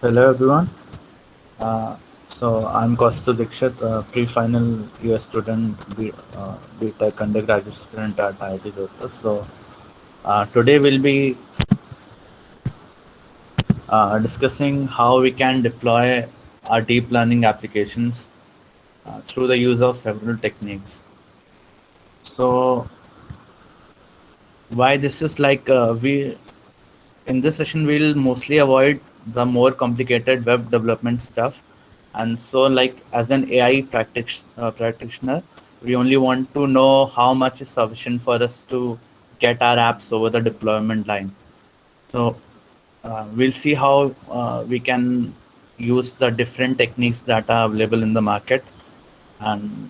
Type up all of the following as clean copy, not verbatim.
Hello everyone. I'm Kaustu Dikshit, pre-final year student, BTech undergraduate student at IIT Jodhpur. Today we'll be discussing how we can deploy our deep learning applications through the use of several techniques. So why this is like we in this session we'll mostly avoid the more complicated web development stuff, and so like as an practitioner we only want to know how much is sufficient for us to get our apps over the deployment line. So we'll see how we can use the different techniques that are available in the market and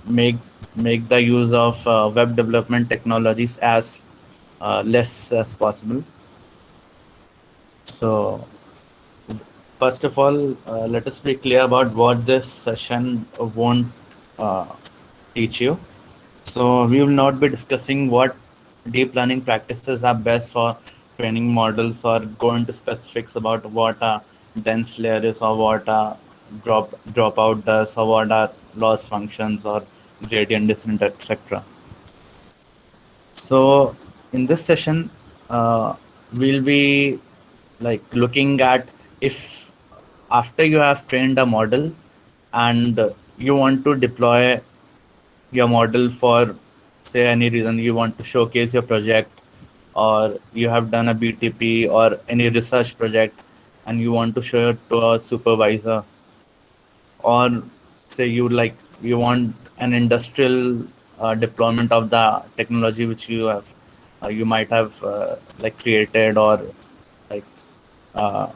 make make the use of web development technologies as less as possible. So first of all, let us be clear about what this session won't uh, teach you. So we will not be discussing what deep learning practices are best for training models or go into specifics about what a dense layer is or what a dropout does or what are loss functions or gradient descent, etc. So in this session, we'll be like looking at if after you have trained a model and you want to deploy your model for say any reason you want to showcase your project or you have done a BTP or any research project and you want to show it to a supervisor, or say you want an industrial deployment of the technology which you might have created or like uh,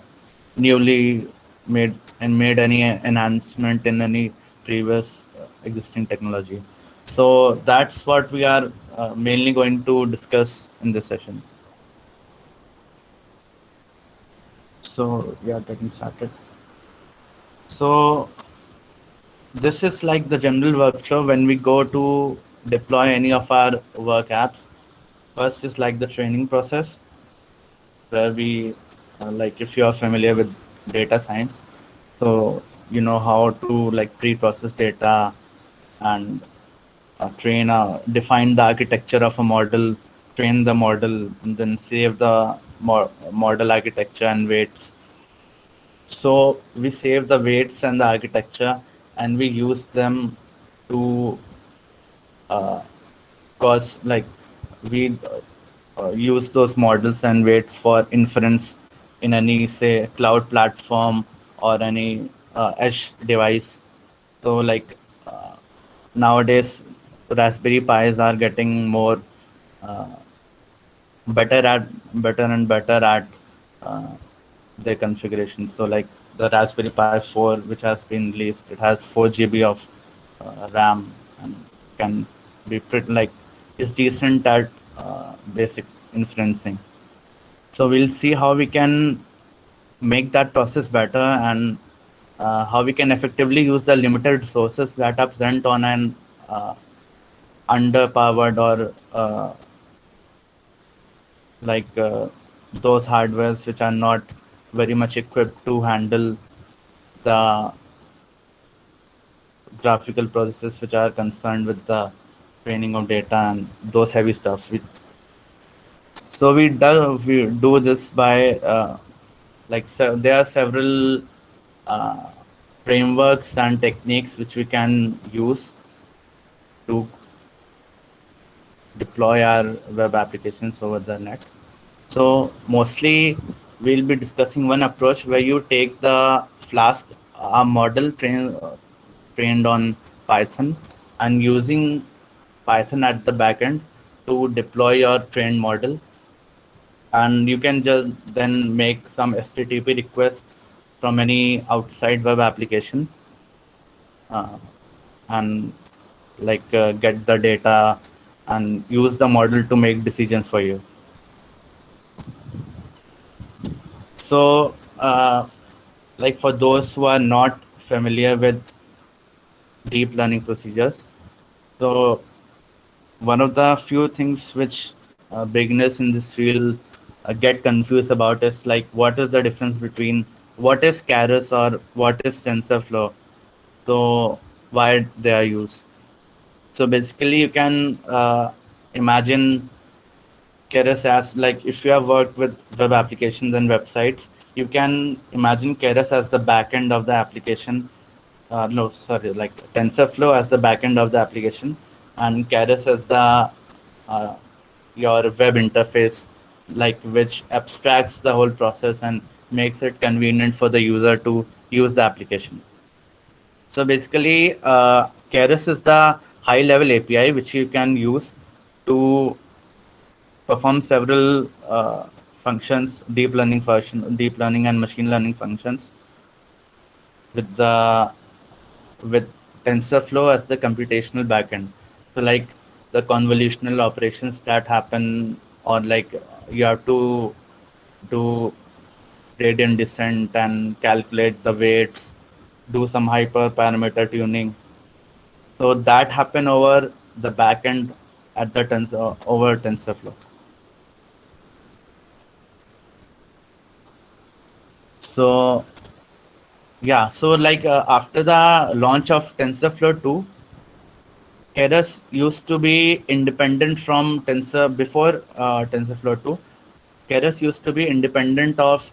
newly made any enhancement in any previous existing technology. So that's what we are mainly going to discuss in this session. So yeah, getting started. So this is like the general workflow when we go to deploy any of our work apps. First is like the training process, where we like if you are familiar with data science, so you know how to like pre-process data and define the architecture of a model, train the model, and then save the model architecture and weights. So we save the weights and the architecture, and we use them to uh, cause like we use those models and weights for inference in any say cloud platform or any edge device. So like uh, nowadays Raspberry Pis are getting more uh, better and better at uh, their configuration. So like the Raspberry Pi 4, which has been released, it has 4 GB of RAM and can be pretty like is decent at basic inferencing. So we'll see how we can make that process better and how we can effectively use the limited resources that are present on an underpowered or those hardwares which are not very much equipped to handle the graphical processes which are concerned with the training of data and those heavy stuff. So we do this by there are several uh, frameworks and techniques which we can use to deploy our web applications over the net. So mostly we'll be discussing one approach where you take the Flask model trained on Python and using Python at the backend to deploy your trained model, and you can just then make some HTTP request from any outside web application uh, and get the data and use the model to make decisions for you. So like for those who are not familiar with deep learning procedures, so one of the few things which beginners in this field get confused about is like what is the difference between what is Keras or what is TensorFlow, so why they are used. So basically, you can imagine Keras as, like, if you have worked with web applications and websites, you can imagine Keras as the backend of the application. No, sorry, like TensorFlow as the backend of the application, and Keras as the uh, your web interface, like, which abstracts the whole process and makes it convenient for the user to use the application. So basically, Keras is the high-level API which you can use to perform several functions, deep learning and machine learning functions with the with TensorFlow as the computational backend. So like the convolutional operations that happen, or like you have to do gradient descent and calculate the weights, do some hyperparameter tuning. So that happen over the backend at the over TensorFlow. So yeah, so like after the launch of TensorFlow 2, Keras used to be independent from before TensorFlow 2. Keras used to be independent of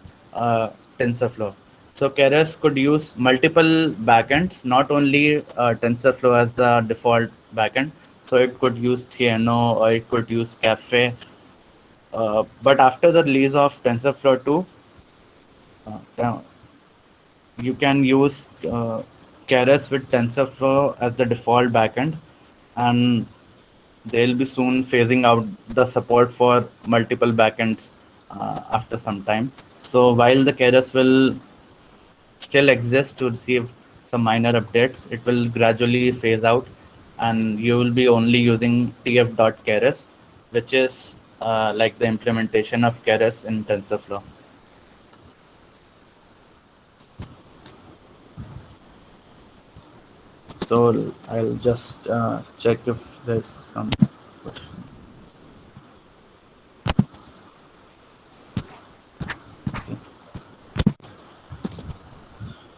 TensorFlow. So Keras could use multiple backends, not only TensorFlow as the default backend. So it could use Theano or it could use Caffe. But after the release of TensorFlow 2, uh, you can use Keras with TensorFlow as the default backend, and they'll be soon phasing out the support for multiple backends after some time. So while the Keras will still exist to receive some minor updates, it will gradually phase out, and you will be only using tf.keras, which is like the implementation of Keras in TensorFlow. So I'll just check if there's some question.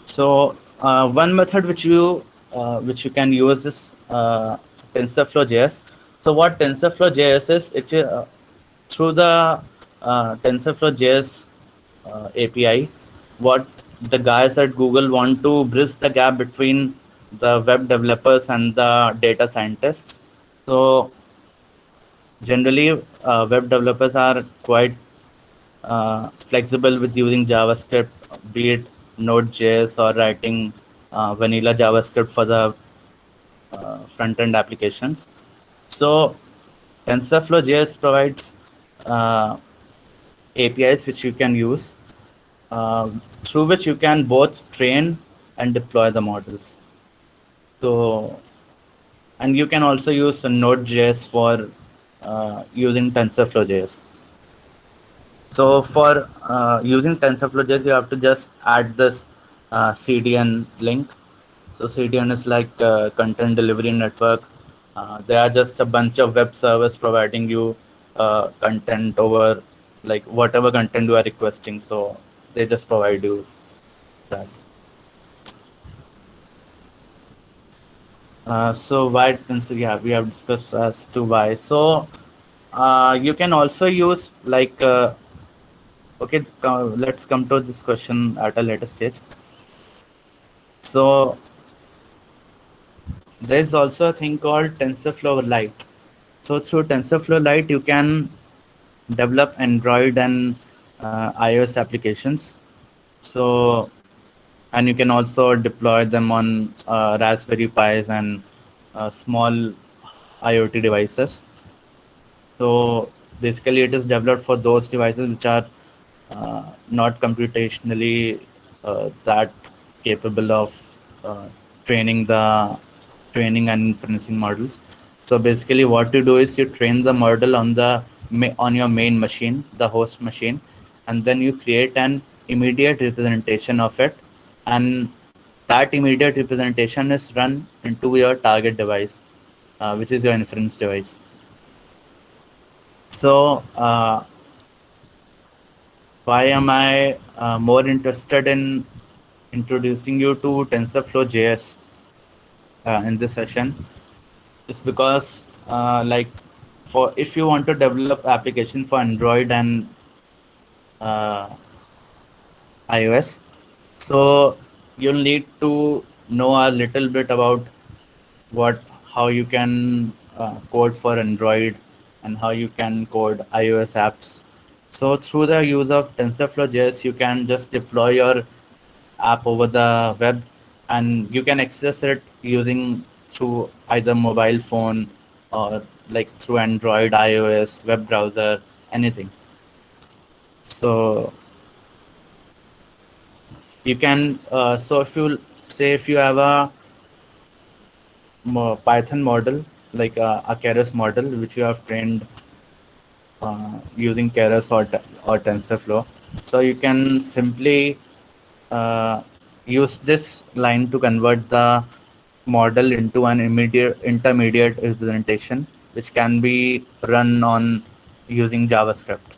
So one method which you can use is TensorFlow JS. So what TensorFlow JS is, through the TensorFlow JS API, what the guys at Google want to bridge the gap between the web developers and the data scientists. So generally, web developers are quite flexible with using JavaScript, be it Node.js or writing vanilla JavaScript for the front-end applications. So TensorFlow JS provides uh, APIs which you can use, uh, through which you can both train and deploy the models. So, and you can also use Node.js for using TensorFlow JS. So for using TensorFlow JS, you have to just add this CDN link. So CDN is like content delivery network. They are just a bunch of web servers providing you content over, like, whatever content you are requesting. So they just provide you that. So why tensor? Yeah, we have discussed as to why. So you can also use, like, okay, let's come to this question at a later stage. So there is also a thing called TensorFlow Lite. So through TensorFlow Lite, you can develop Android and iOS applications. So, and you can also deploy them on Raspberry Pis and small IoT devices. So basically, it is developed for those devices which are not computationally that capable of uh, training the training and inferencing models. So basically, what you do is you train the model on on your main machine, the host machine, and then you create an immediate representation of it, and that immediate representation is run into your target device, which is your inference device. So why am I more interested in introducing you to TensorFlow JS in this session? Is because like for if you want to develop application for Android and uh, iOS, so you'll need to know a little bit about what how you can code for Android and how you can code iOS apps. So through the use of TensorFlow JS, you can just deploy your app over the web, and you can access it using through either mobile phone or like through Android, iOS, web browser, anything. So you can so if you say if you have a Python model, like a Keras model, which you have trained using Keras or TensorFlow. So you can simply use this line to convert the model into an immediate intermediate representation, which can be run on using JavaScript.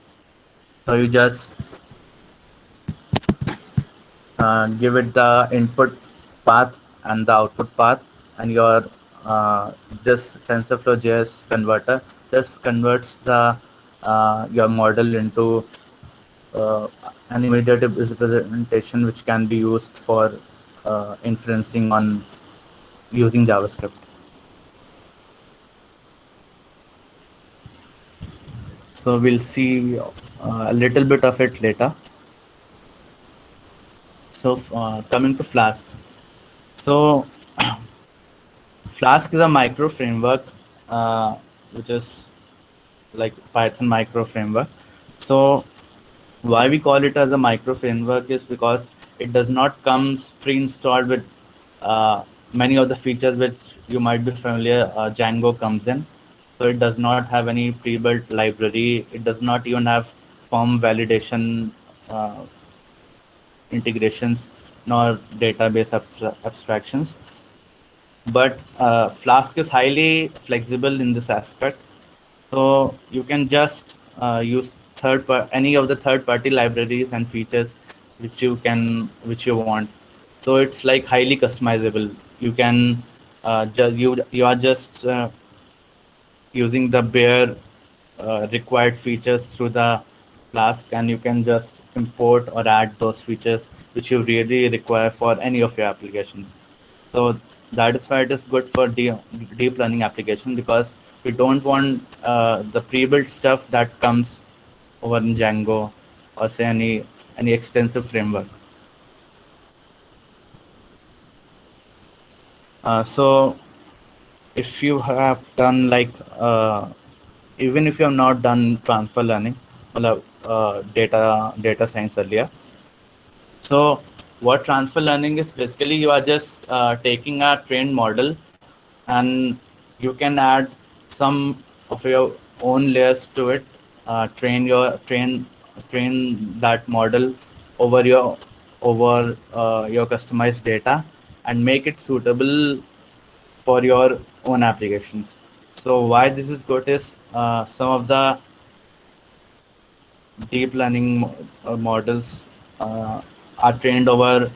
So you just give it the input path and the output path, and your this TensorFlow JS converter just converts the your model into uh, an immediate representation, which can be used for inferencing on using JavaScript. So we'll see a little bit of it later. So coming to Flask. So Flask is a micro framework, which is like Python micro framework. So why we call it as a micro framework is because it does not comes pre-installed with uh, many of the features which you might be familiar. Django comes in, so it does not have any pre-built library. It does not even have form validation uh, integrations nor database abstractions. But Flask is highly flexible in this aspect, so you can just use any of the third party libraries and features which you want. So it's like highly customizable. You can you are just using the bare required features through the Flask, and you can just import or add those features which you really require for any of your applications. So that is why it is good for deep learning application, because we don't want the pre-built stuff that comes over in Django or say any extensive framework. So if you have done like even if you have not done transfer learning, data science earlier. So what transfer learning is basically, you are just taking a trained model, and you can add some of your own layers to it. Train that model over your customized data, and make it suitable for your own applications. So why this is good is some of the deep learning models are trained over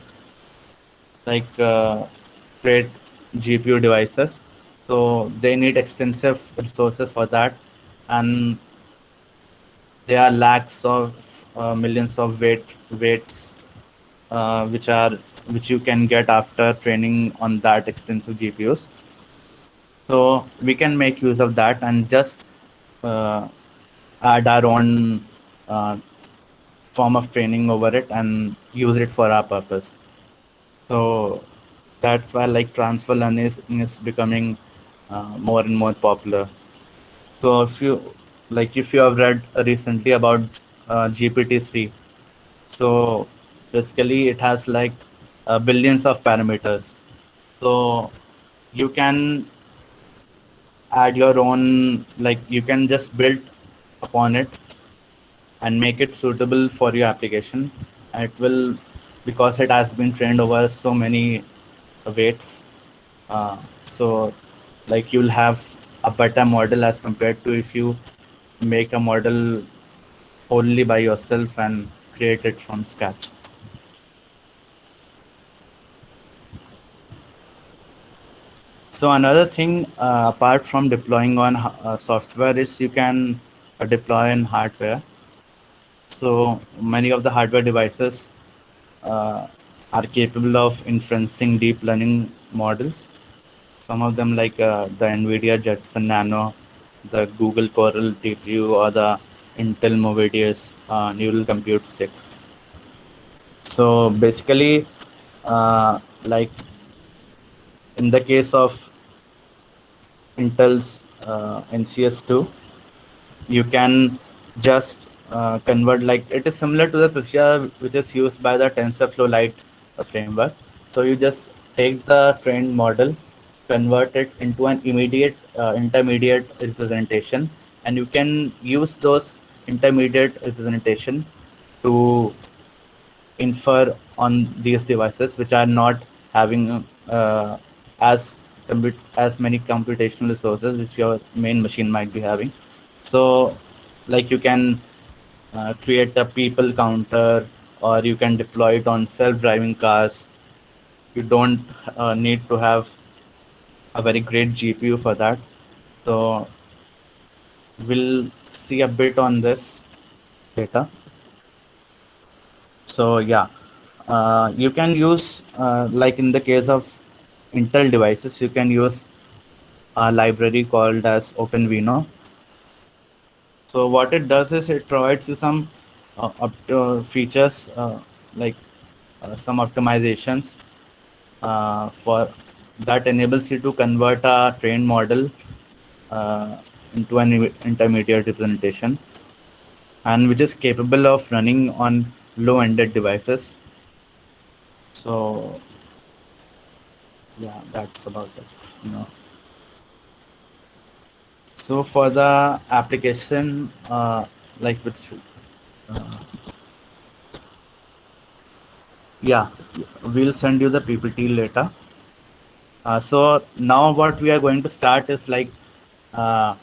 like great GPU devices. So they need extensive resources for that, and there are lakhs of millions of weights which you can get after training on that extensive GPUs. So we can make use of that and just uh, add our own uh, form of training over it and use it for our purpose. So that's why like transfer learning is becoming more and more popular. So if you have read recently about GPT-3, so basically it has like billions of parameters. So you can add your own, like you can just build upon it and make it suitable for your application. And it will, because it has been trained over so many weights. So like you'll have a better model as compared to if you make a model only by yourself and create it from scratch. So another thing, apart from deploying on software, is you can deploy in hardware. So many of the hardware devices uh, are capable of inferencing deep learning models. Some of them, like the NVIDIA Jetson Nano, the Google Coral TPU, or the Intel Movidius neural compute stick. So basically, like in the case of Intel's NCS2, you can just convert, like it is similar to the procedure which is used by the TensorFlow Lite framework. So you just take the trained model, convert it into an immediate intermediate representation, and you can use those intermediate representation to infer on these devices which are not having as many computational resources which your main machine might be having. So like you can create a people counter, or you can deploy it on self-driving cars. You don't need to have a very great GPU for that. So we'll see a bit on this later. So yeah, you can use, like in the case of Intel devices, you can use a library called as OpenVINO. So what it does is it provides you some features, like some optimizations for that enables you to convert a trained model uh, into an intermediate representation, and which is capable of running on low-ended devices. So yeah, that's about it. You know. So for the application, like which, uh, yeah, we'll send you the PPT later. So now what we are going to start is like uh,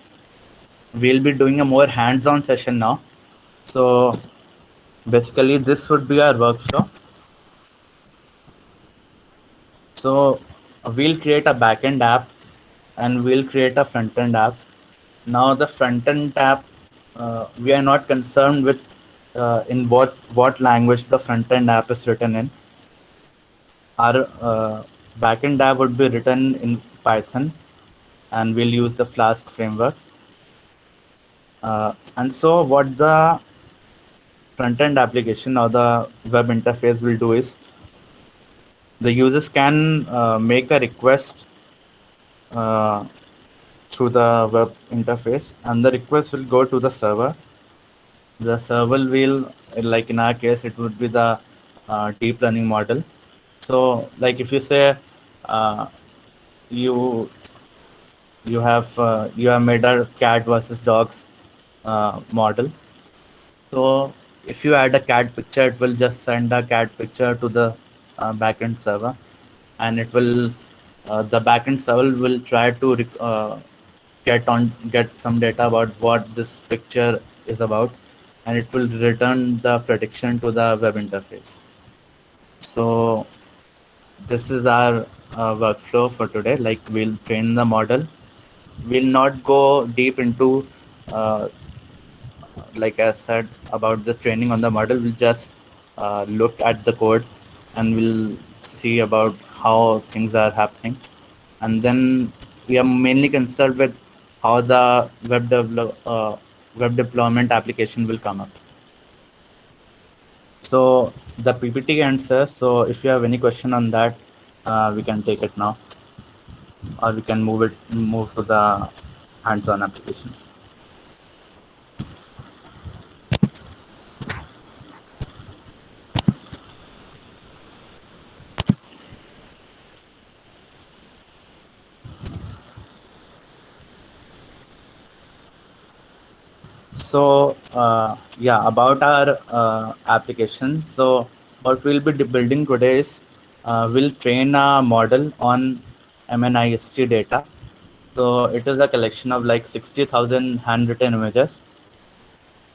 we'll be doing a more hands-on session now. So basically, this would be our workflow. So we'll create a backend app and we'll create a front-end app. Now the front-end app, we are not concerned with in what language the front-end app is written in. Our backend app would be written in Python, and we'll use the Flask framework. And so what the front-end application or the web interface will do is the users can make a request uh, through the web interface, and the request will go to the server. The server will, like in our case, it would be the deep learning model. So like if you say uh, you you have made a cat versus dogs model. So if you add a cat picture, it will just send a cat picture to the backend server, and it will the backend server will try to get some data about what this picture is about, and it will return the prediction to the web interface. So this is our workflow for today. Like we'll train the model. We'll not go deep into like I said about the training on the model. We'll just look at the code, and we'll see about how things are happening. And then we are mainly concerned with how the web deployment application will come up. So the PPT answer. So if you have any question on that, we can take it now, or we can move to the hands-on application. So yeah, about our application. So what we'll be building today is we'll train a model on MNIST data. So it is a collection of like 60,000 handwritten images,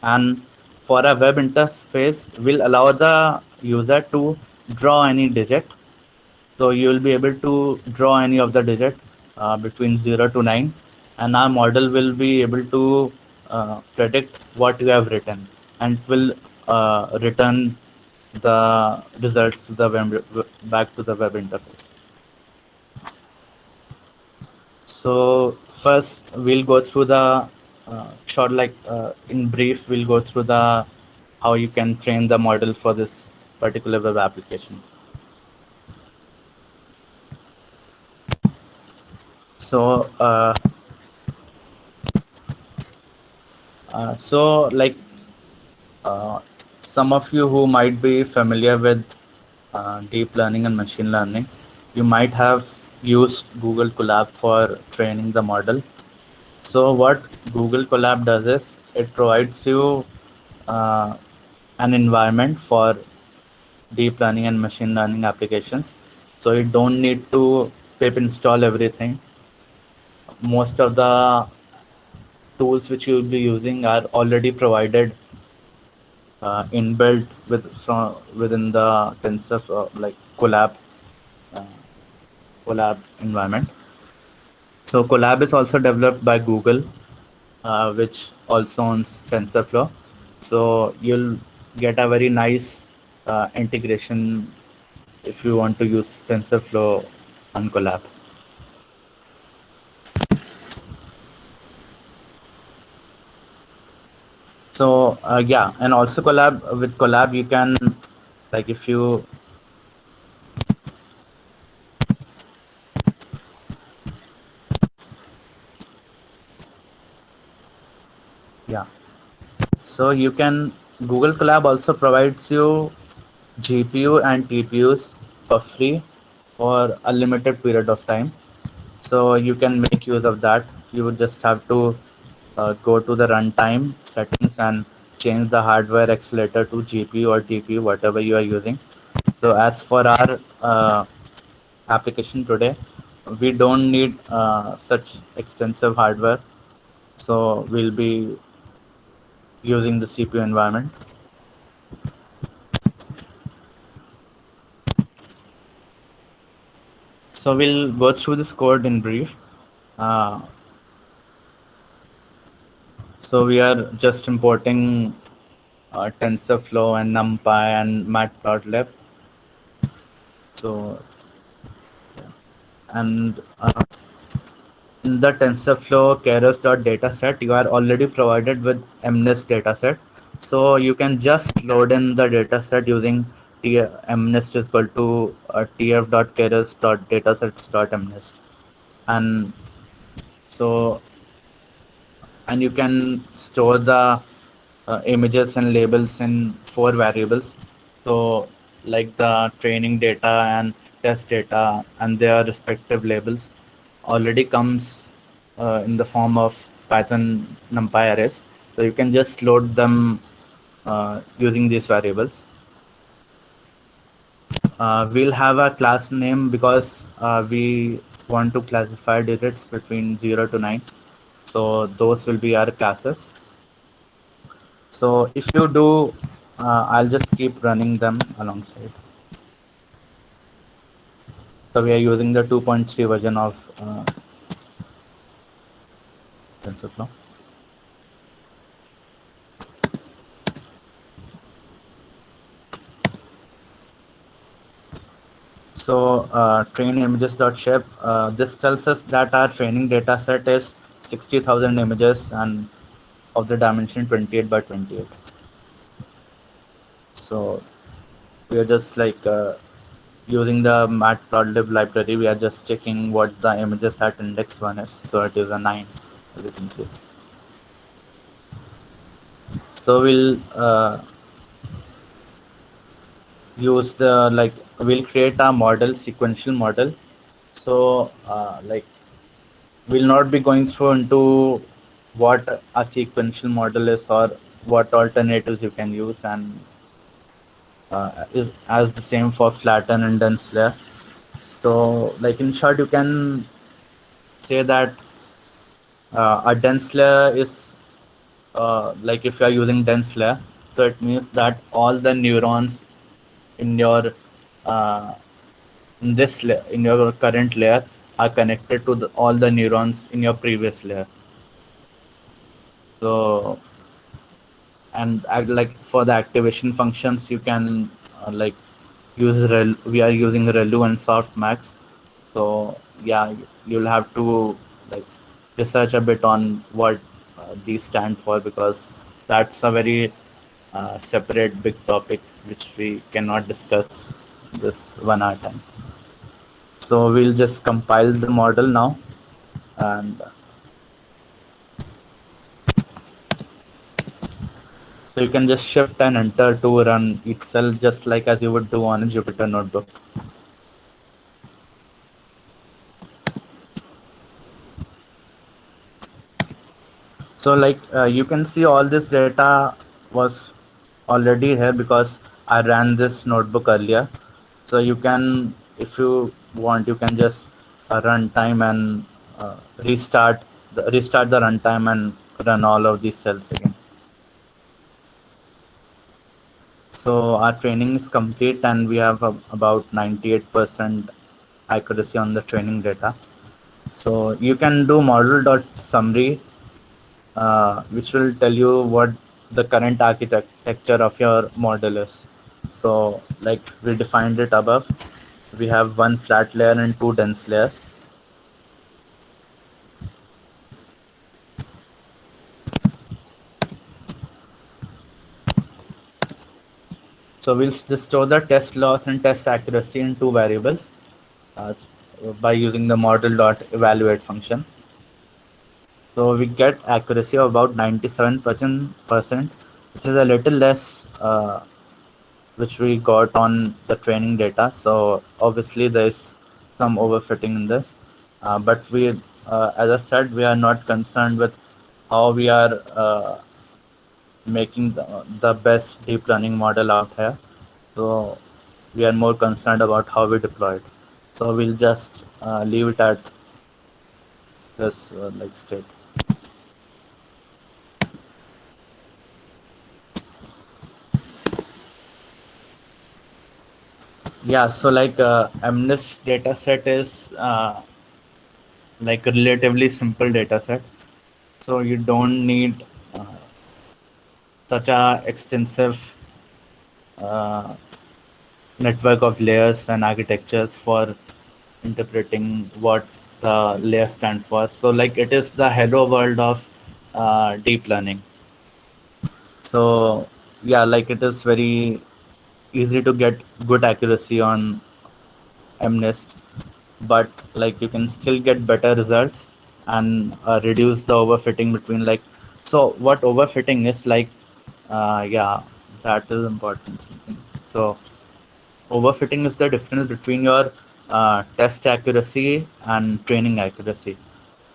and for a web interface will allow the user to draw any digit. So you will be able to draw any of the digit between 0 to 9, and our model will be able to predict what you have written, and will return the results to the back to the web interface. So first we'll go through the short, in brief, we'll go through the how you can train the model for this particular web application. So so like uh, some of you who might be familiar with deep learning and machine learning, you might have used Google Colab for training the model. So what Google Colab does is it provides you uh, an environment for deep learning and machine learning applications. So you don't need to pip install everything. Most of the tools which you will be using are already provided inbuilt from within the TensorFlow uh, Colab environment. So Colab is also developed by Google, which also owns TensorFlow. So you'll get a very nice integration if you want to use TensorFlow on Colab. So yeah, and also Colab you can, like, if you, yeah, so you can, Google Colab also provides you GPU and TPUs for free for a limited period of time. So you can make use of that. You would just have to go to the runtime settings and change the hardware accelerator to GPU or TPU, whatever you are using. So as for our application today, we don't need such extensive hardware. So we'll be using the CPU environment. So we'll go through this code in brief. Uh, so we are just importing TensorFlow and NumPy and Matplotlib. So, and in the TensorFlow keras.dataset, you are already provided with MNIST dataset. So you can just load in the dataset using MNIST is equal to tf.keras.datasets.mnist. And so, and you can store the images and labels in 4 variables. So like the training data and test data and their respective labels already comes in the form of Python NumPy arrays. So you can just load them using these variables. We'll have a class name because we want to classify digits between 0 to 9. So those will be our classes. So if you do, I'll just keep running them alongside. So we are using the 2.3 version of TensorFlow. So train images.shape, this tells us that our training data set is 60,000 images and of the dimension 28 by 28. So we are just like using the matplotlib library, we are just checking what the images at index 1 is. So it is a 9, as you can see. So we'll use the, like, we'll create a model, sequential model. So we'll not be going through into what a sequential model is or what alternatives you can use, and is as the same for flatten and dense layer. So like in short, you can say that a dense layer is like if you are using dense layer, So it means that all the neurons in your uh, in your current layer are connected to all the neurons in your previous layer. So like for the activation functions, you can like we are using Relu and Softmax. So yeah, you'll have to like research a bit on what these stand for, because that's a very separate big topic which we cannot discuss this 1 hour time. So we'll just compile the model now, and so you can just shift and enter to run each cell just like as you would do on a Jupyter notebook. So like you can see all this data was already here because I ran this notebook earlier. So you can, if you want, you can just run time and restart the runtime and run all of these cells again. So our training is complete and we have about 98% accuracy on the training data. So you can do model.summary, which will tell you what the current architecture of your model is. So like we defined it above, we have one flat layer and two dense layers. So we'll just store the test loss and test accuracy in two variables uh, by using the model.evaluate function. So we get accuracy of about 97%, which is a little less which we got on the training data. So obviously there is some overfitting in this, but as I said, we are not concerned with how we are making the best deep learning model out here. So we are more concerned about how we deploy it. So we'll just leave it at this like state. Yeah, so like MNIST data set is like a relatively simple data set. So you don't need such a extensive uh, network of layers and architectures for interpreting what the layers stand for. So like it is the hello world of deep learning. So yeah, like it is very easy to get good accuracy on MNIST, but like you can still get better results and reduce the overfitting between like. So what overfitting is like, yeah, that is important. So overfitting is the difference between your test accuracy and training accuracy.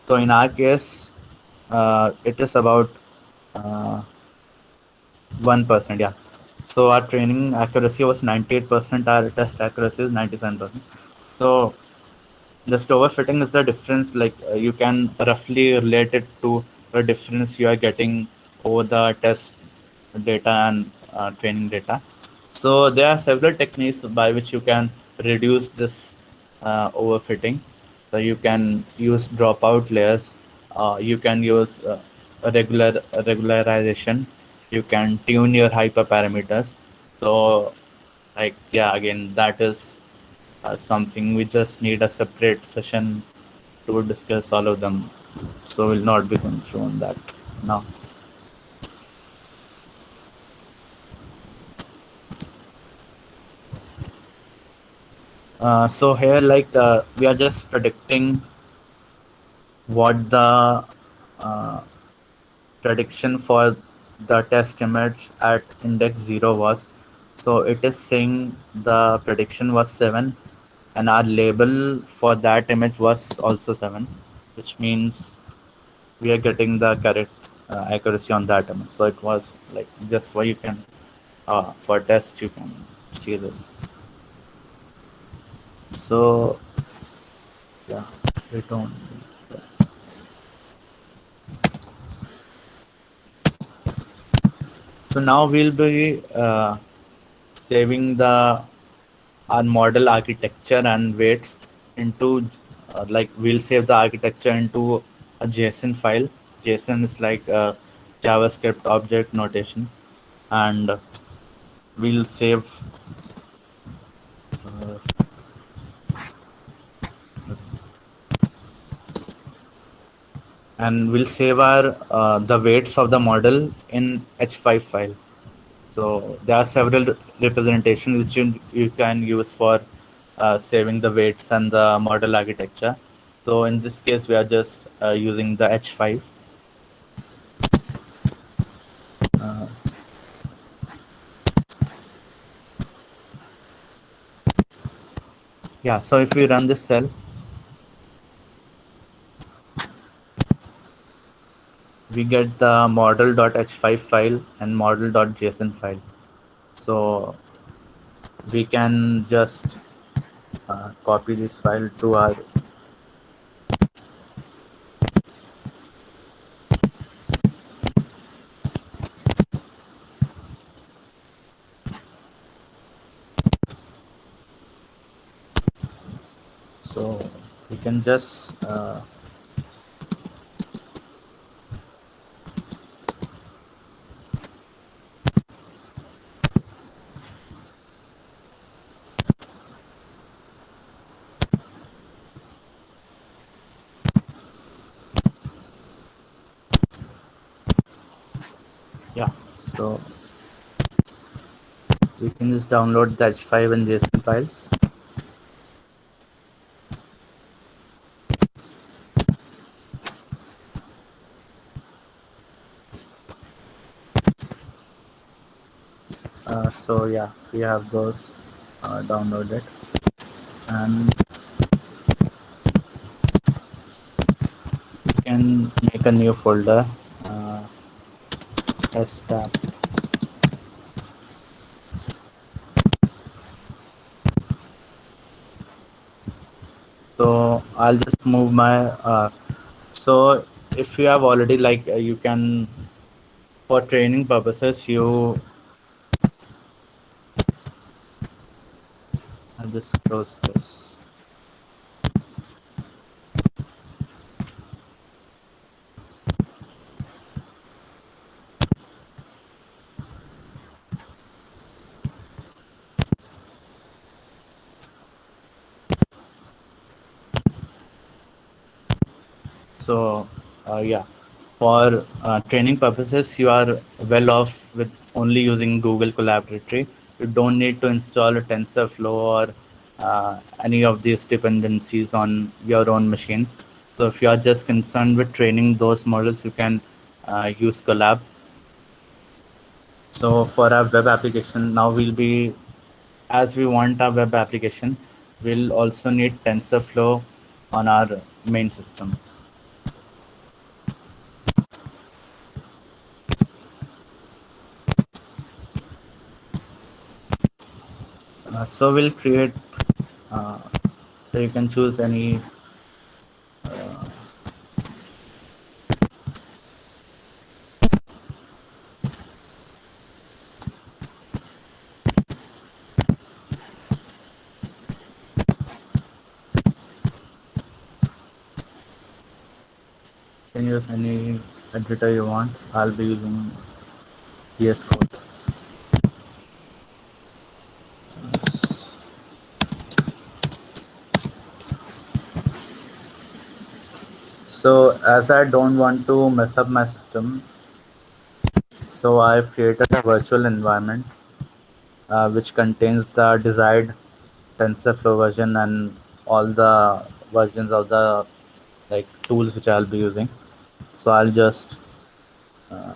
So in our case, it is about uh, 1%. Yeah. So our training accuracy was 98%. Our test accuracy is 97%. So just overfitting is the difference. Like you can roughly relate it to the difference you are getting over the test data and training data. So there are several techniques by which you can reduce this overfitting. So you can use dropout layers. You can use regularization. You can tune your hyperparameters. So like yeah, again that is something we just need a separate session to discuss all of them. So we'll not be going through on that now. So here, like we are just predicting what the uh, prediction for the test image at index 0 was. So it is saying the prediction was 7, and our label for that image was also 7, which means we are getting the correct accuracy on that image. So it was like just for you can for test you can see this. So yeah, we don't need this. So now we'll be saving the our model architecture and weights into like we'll save the architecture into a JSON file. JSON is like a JavaScript object notation, and we'll save uh, and we'll save our the weights of the model in H5 file. So there are several representations which you can use for saving the weights and the model architecture. So in this case, we are just using the H5. Uh, yeah, so if we run this cell, we get the model.h5 file and model.json file. So we can just copy this file to our. So we can just yeah. So we can just download the H5 and JSON files. So yeah, we have those downloaded, and we can make a new folder. Uh, tab. So I'll just move my. So if you have already like you can for training purposes I'll just close this. So yeah, for training purposes, you are well off with only using Google Collaboratory. You don't need to install a TensorFlow or any of these dependencies on your own machine. So if you are just concerned with training those models, you can use Collab. So for our web application, now we'll be, as we want our web application, we'll also need TensorFlow on our main system. So we'll create, uh, so you can choose any, can use any editor you want. I'll be using VS Code. So as I don't want to mess up my system, so I've created a virtual environment which contains the desired TensorFlow version and all the versions of the like tools which I'll be using. So I'll just uh,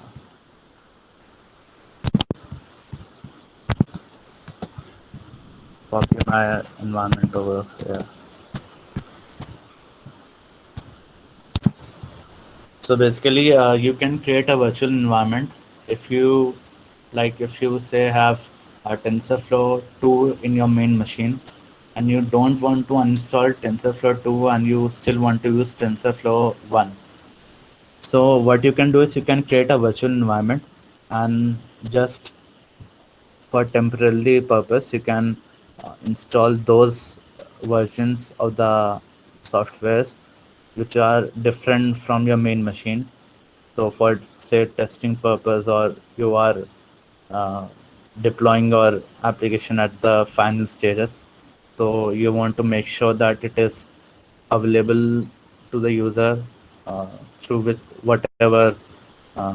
copy my environment over here. So basically, you can create a virtual environment if you like. If you say have a TensorFlow 2 in your main machine, and you don't want to uninstall TensorFlow 2, and you still want to use TensorFlow 1. So what you can do is you can create a virtual environment. and just for temporary purpose you can install those versions of the softwares which are different from your main machine. So for say testing purpose, or you are uh, deploying your application at the final stages, so you want to make sure that it is available to the user uh, through which whatever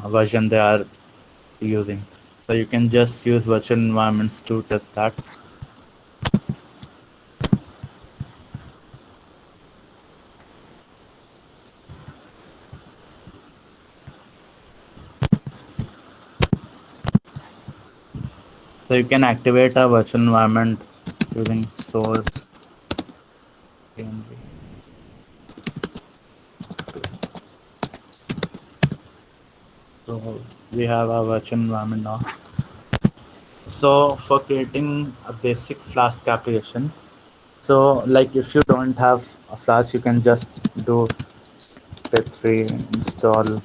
version they are using. So you can just use virtual environments to test that. So you can activate a virtual environment using source PNG. So we have a virtual environment now. So for creating a basic Flask application, so like if you don't have a Flask, you can just do pip3 install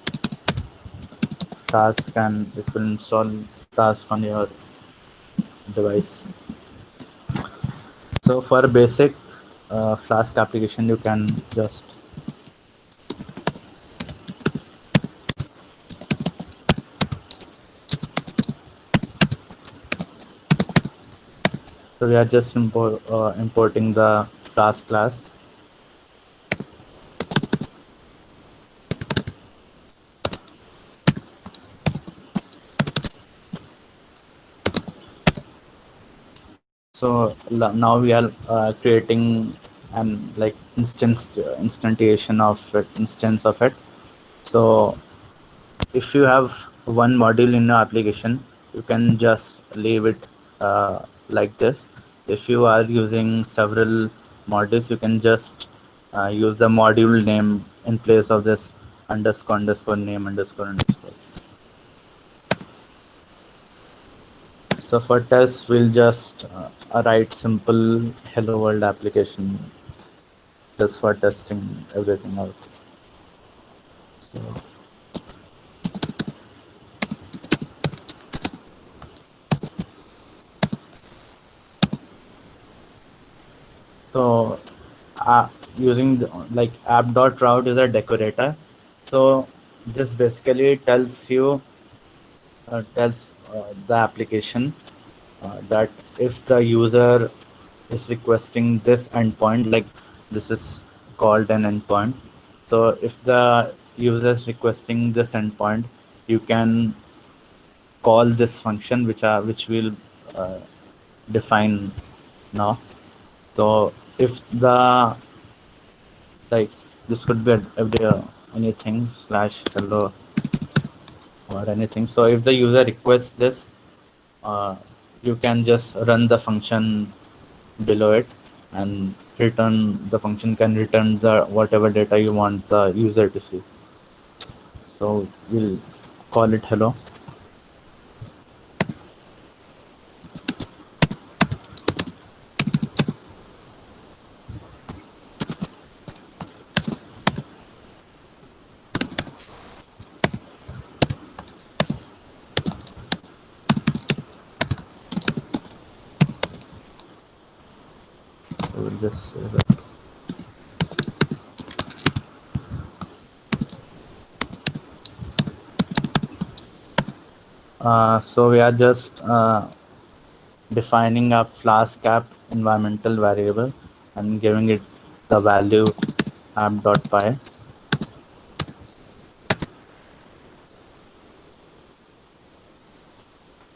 Flask, and it will install Flask on your device. So for a basic Flask application, you can just so we are just importing the Flask class. So now we are creating an like instantiation of it, instance of it. So if you have one module in your application, you can just leave it like this. If you are using several modules, you can just use the module name in place of this underscore underscore name underscore underscore. So for tests, we'll just write simple hello world application just for testing everything out. So, so using like app.route is a decorator. So this basically tells the application that if the user is requesting this endpoint, like this is called an endpoint. So if the user is requesting this endpoint, you can call this function which will uh, define now. So if the like this could be anything slash hello or anything. So if the user requests this, uh, you can just run the function below it, and return the function can return the whatever data you want the user to see. So we'll call it hello. So we'll just say that. So we are just defining a Flask app environmental variable and giving it the value app.py.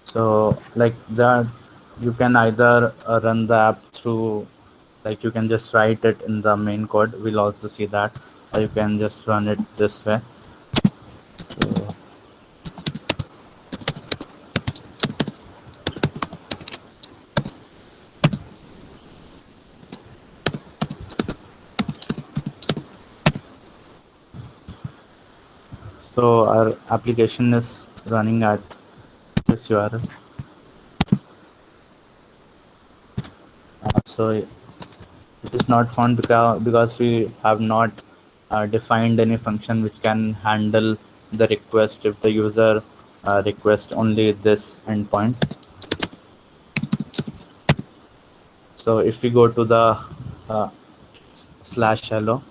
So like that, you can either run the app through, like you can just write it in the main code. We'll also see that, or you can just run it this way. So, so our application is running at this URL. So it is not found because we have not defined any function which can handle the request if the user request only this endpoint. So if we go to the uh, slash hello,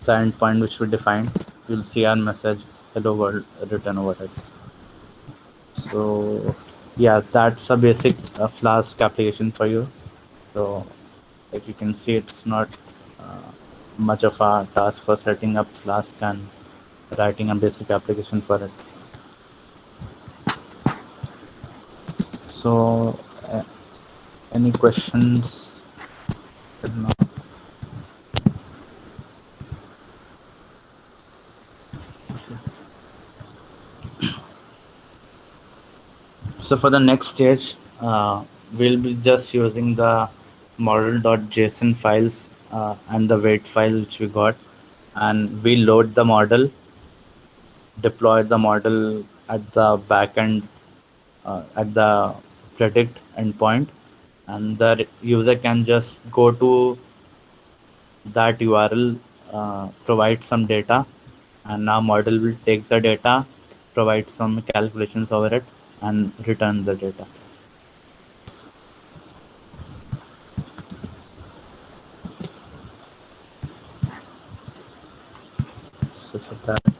the endpoint which we defined, you'll see our message hello world written over it. So yeah, that's a basic Flask application for you. So like you can see, it's not uh, much of a task for setting up Flask and writing a basic application for it. So any questions? So for the next stage, we'll be just using the model.json files and the weight file which we got, and we load the model, deploy the model at the backend at the predict endpoint, and the user can just go to that URL, provide some data, and our model will take the data, provide some calculations over it, and return the data. So for that,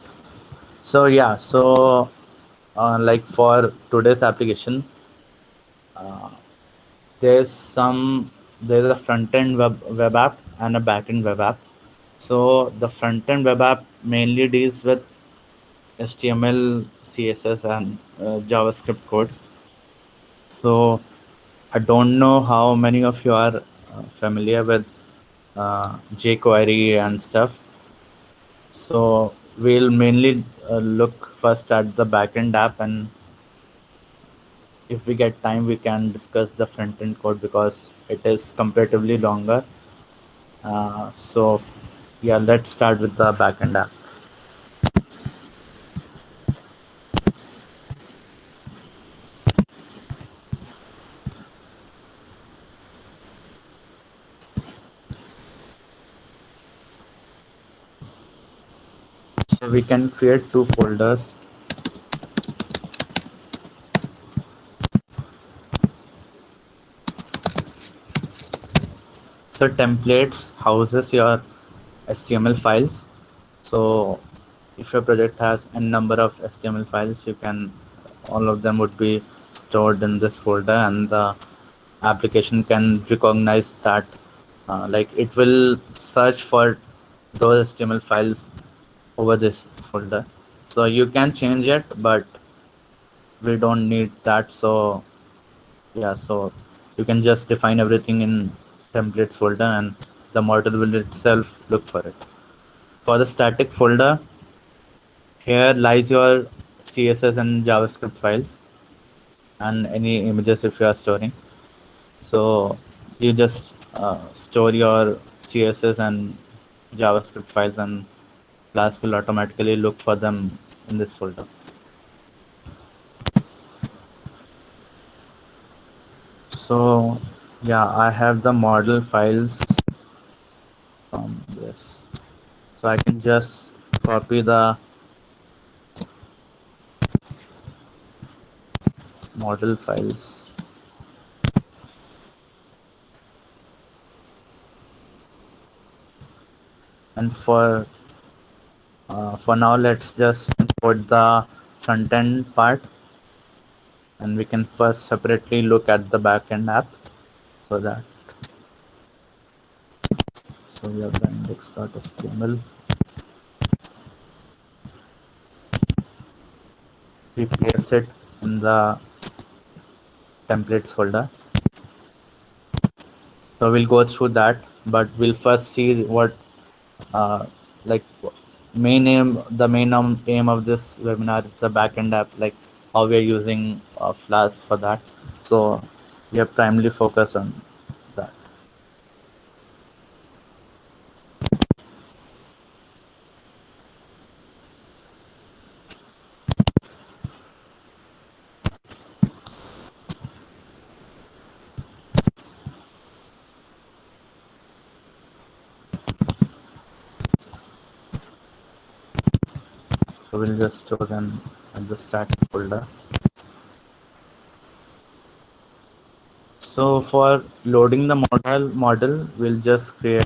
so yeah, so like for today's application, uh, there's some there's a front end web app and a back end web app. So the front end web app mainly deals with HTML, CSS, and JavaScript code. So I don't know how many of you are familiar with jQuery and stuff. So we'll mainly look first at the backend app, and if we get time, we can discuss the front end code because it is comparatively longer. So yeah, let's start with the backend app. So we can create two folders. So templates houses your HTML files. So if your project has n number of HTML files, you can all of them would be stored in this folder, and the application can recognize that like it will search for those HTML files over this folder. So you can change it, but we don't need that. So yeah, so you can just define everything in templates folder, and the model will itself look for it. For the static folder, here lies your CSS and JavaScript files and any images if you are storing. So you just store your CSS and JavaScript files, and Flask will automatically look for them in this folder. So yeah, I have the model files from this. So I can just copy the model files. And for now, let's just import the front end part, and we can first separately look at the backend app for that. So we have the index.html. We place it in the templates folder. So we'll go through that, but we'll first see what uh, like the main aim of this webinar is the backend app, like how we are using Flask for that. So we have primarily focused on that. So we'll just store them at the stack folder. So for loading the model, we'll just create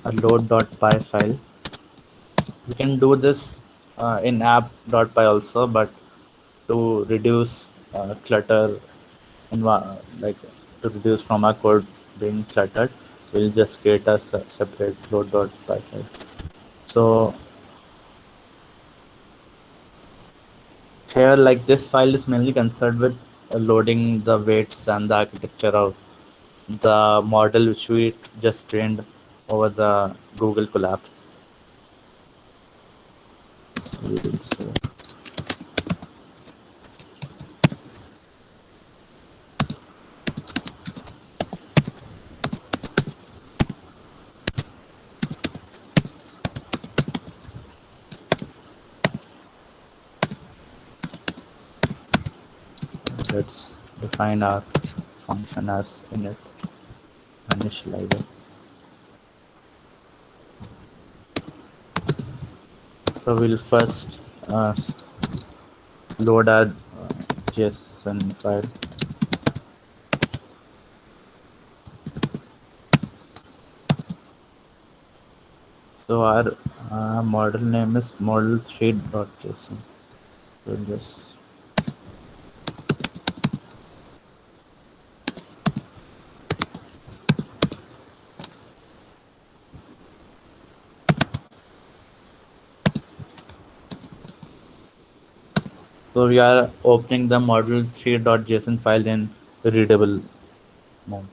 a load.py file. We can do this in app.py also, but to reduce clutter and like to reduce from our code being cluttered, we'll just create a separate load.py file. So here, like this file is mainly concerned with loading the weights and the architecture of the model which we just trained over the Google Colab. Let's define our function as init initializer. So we'll first load our JSON file. So our model name is model3.json. So just so we are opening the model3.json file in readable mode.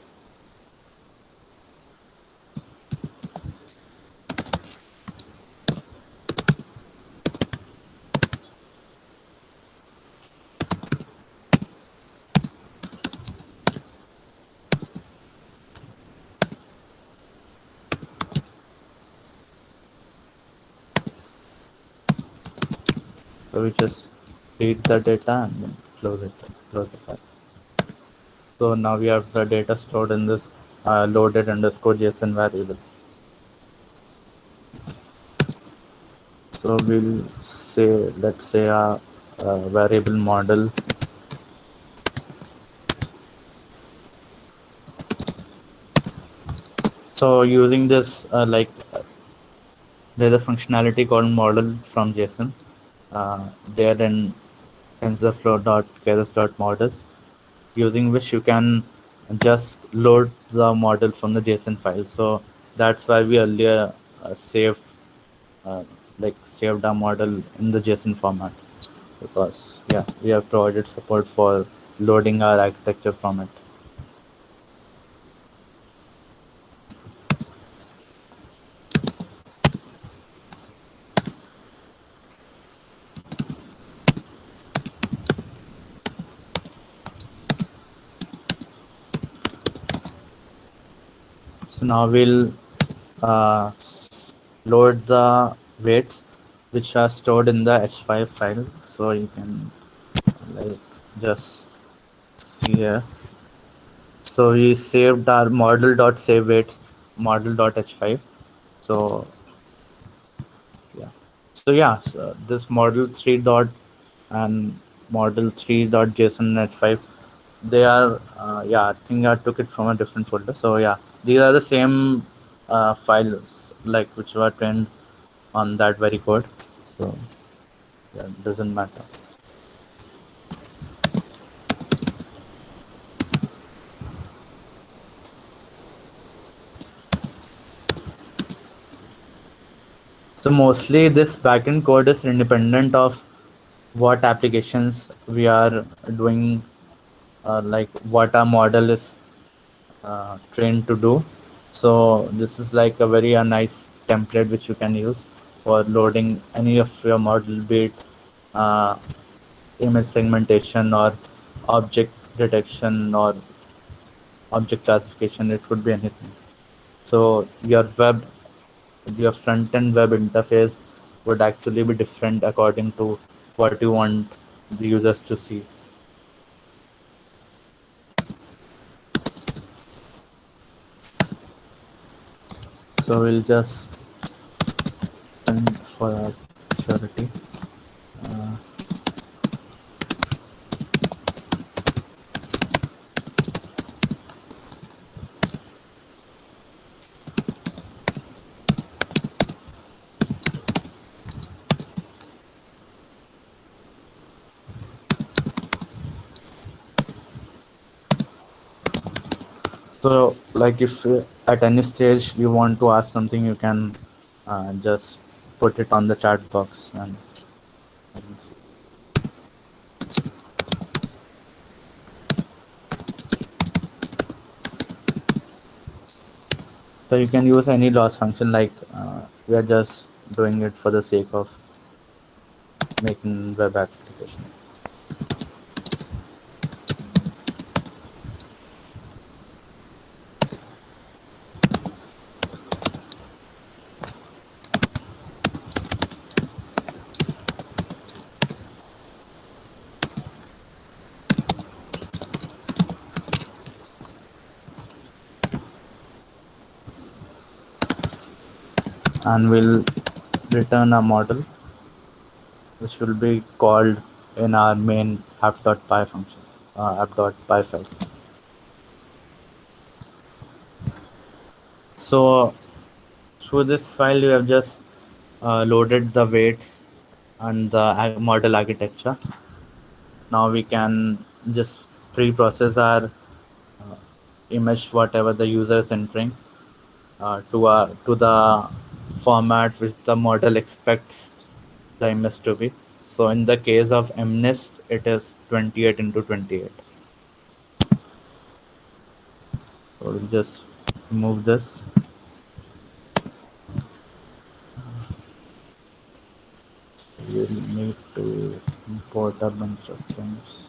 So we just read the data and then close the file. So now we have the data stored in this loaded underscore JSON variable. So we'll say, let's say a variable model. So using this, there's a functionality called model from JSON. There in TensorFlow.keras.models, using which you can just load the model from the JSON file. So that's why we earlier uh, saved our model in the JSON format, because yeah, we have provided support for loading our architecture from it. So now we'll uh, load the weights which are stored in the h5 file. So you can like just see here. So we saved our model.save weights model.h5. So yeah. So yeah, so this model 3 dot and model 3.json h5, they are yeah, I think I took it from a different folder. So yeah, these are the same files like which were trained on that very code. So yeah, it doesn't matter. So mostly this backend code is independent of what applications we are doing, like what our model is trained to do. So this is like a very nice template which you can use for loading any of your model, be it uh, image segmentation or object detection or object classification. It could be anything. So your front end web interface would actually be different according to what you want the users to see. So we'll just for our surety. Uh, So, like if at any stage you want to ask something, you can just put it on the chat box, and so you can use any loss function. Like we are just doing it for the sake of making web application. And we'll return a model which will be called in our main app.py function, app.py file. So through this file, you have just loaded the weights and the model architecture. Now we can just pre-process our image, whatever the user is entering, to the format which the model expects the image to be. So in the case of MNIST, it is 28 into 28. So we'll just remove this. We'll need to import a bunch of things.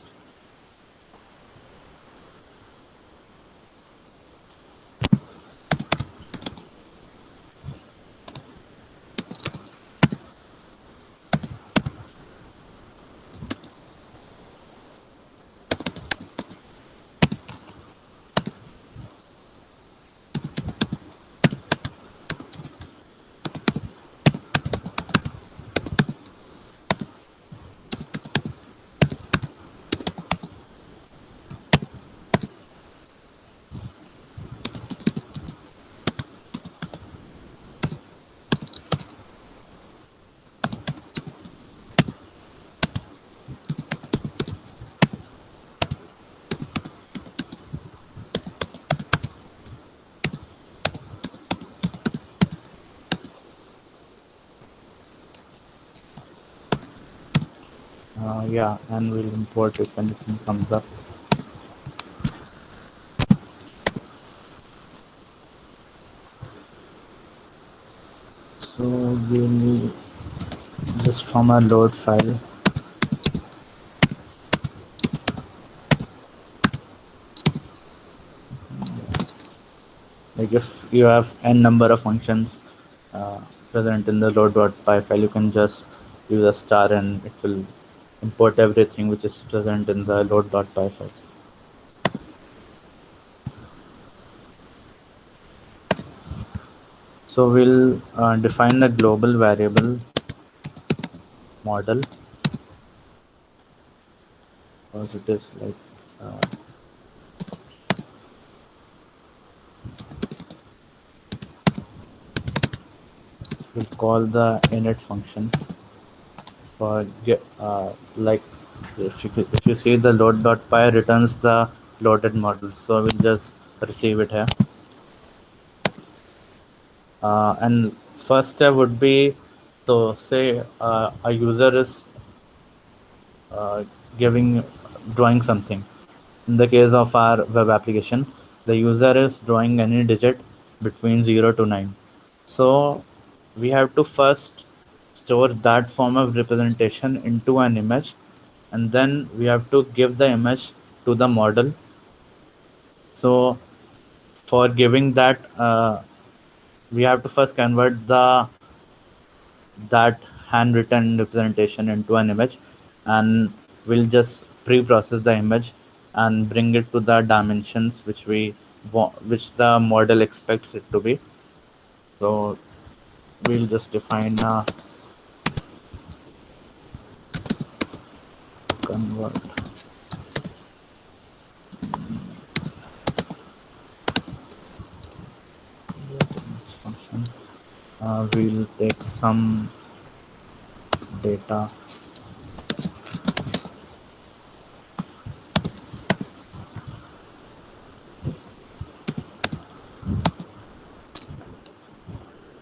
Yeah, and we'll import if anything comes up. So we'll just from a load file, like if you have n number of functions uh, present in the load.py file, you can just use a star and it will import everything which is present in the load.py file. So we'll define the global variable model, because it is like uh, we'll call the init function for get like if you see the load.py returns the loaded model, so we'll just receive it here. And first step would be, so say a user is uh, giving drawing something. In the case of our web application, the user is drawing any digit between 0 to 9. So we have to first store that form of representation into an image, and then we have to give the image to the model. So for giving that, we have to first convert the that handwritten representation into an image, and we'll just pre-process the image and bring it to the dimensions which the model expects it to be. So we'll just define a convert function. We'll take some data,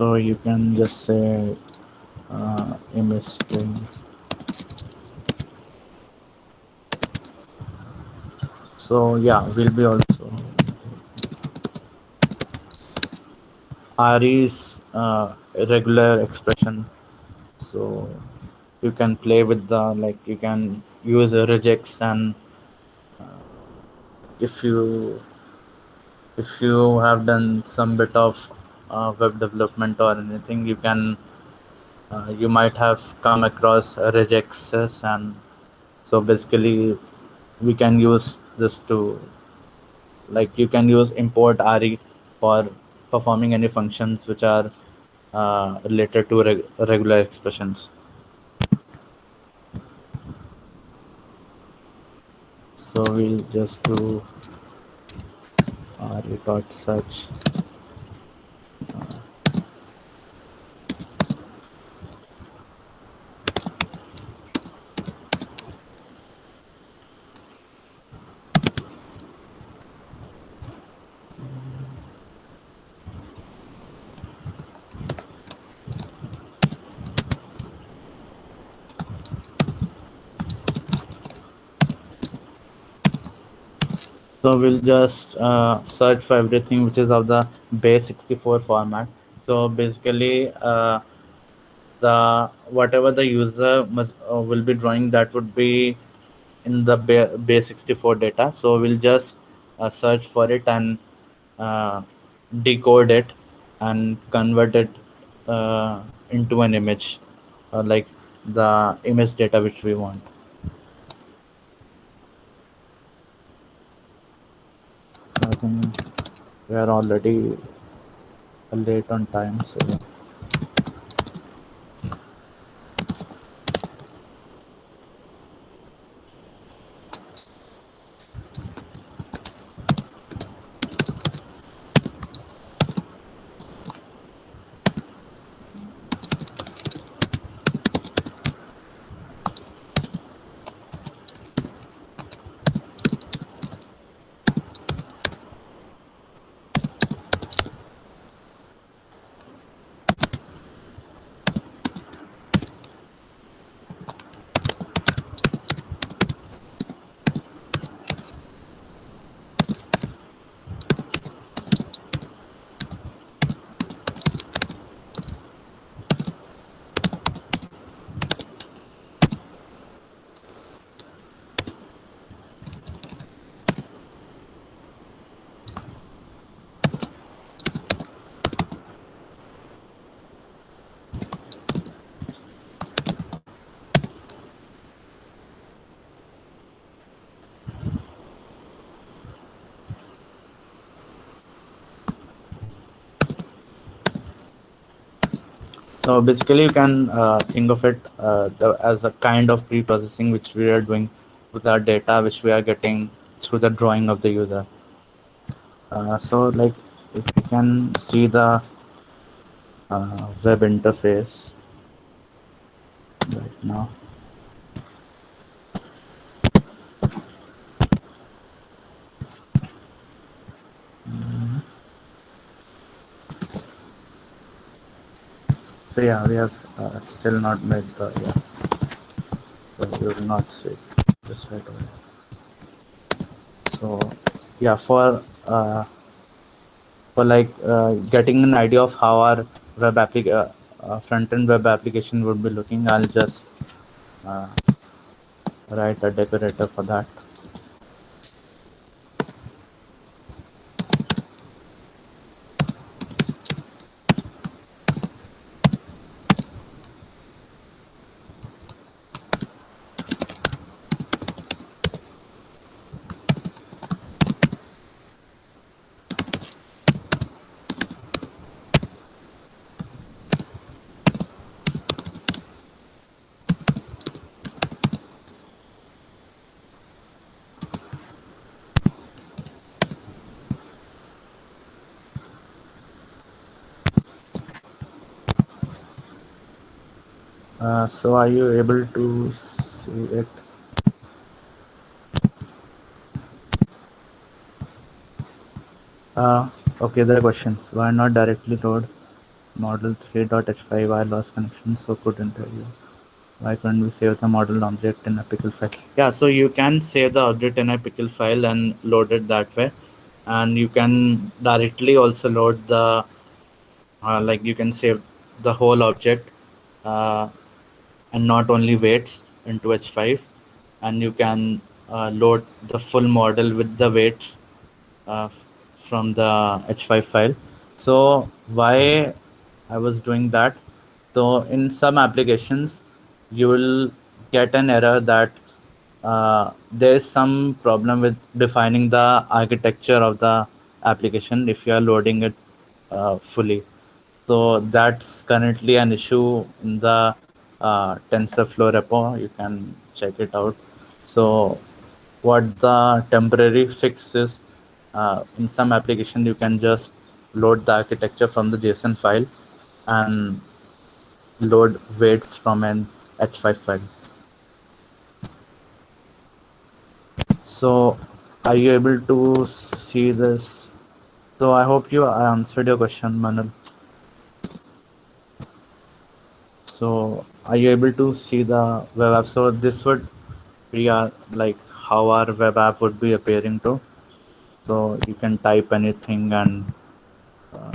So you can just say image string. So yeah, will be also RE is regular expression. So you can play with the, like, you can use regex, and if you have done some bit of web development or anything, you might have come across regexes, and so basically we can use this to, like, you can use import RE for performing any functions which are related to regular expressions. So we'll just do RE dot search. So we'll just search for everything which is of the base64 format. So basically, the whatever the user must will be drawing, that would be in the base64 data. So we'll just search for it and uh, decode it and convert it into an image, like the image data which we want. So I think we are already late on time. So So basically, you can think of it as a kind of pre-processing which we are doing with our data, which we are getting through the drawing of the user. So, like, if you can see the web interface right now. So yeah, we have still not made the, yeah. So you will not see it just right away. So yeah, for like getting an idea of how our front end web application would be looking, I'll just uh, write a decorator for that. So are you able to see it? Okay, there are questions. Why not directly load model 3.h5, I lost connection, so couldn't hear you. Why couldn't we save the model object in a pickle file? Yeah, so you can save the object in a pickle file and load it that way. And you can directly also load the, like you can save the whole object, uh, and not only weights into H5. And you can load the full model with the weights from the H5 file. So why I was doing that? So in some applications, you will get an error that there is some problem with defining the architecture of the application if you are loading it fully. So that's currently an issue in the TensorFlow repo. You can check it out. So what the temporary fix is, in some application you can just load the architecture from the JSON file and load weights from an H5 file. So are you able to see this? So I hope you answered your question, Manal. So are you able to see the web app? So this would be like how our web app would be appearing to. So you can type anything and uh,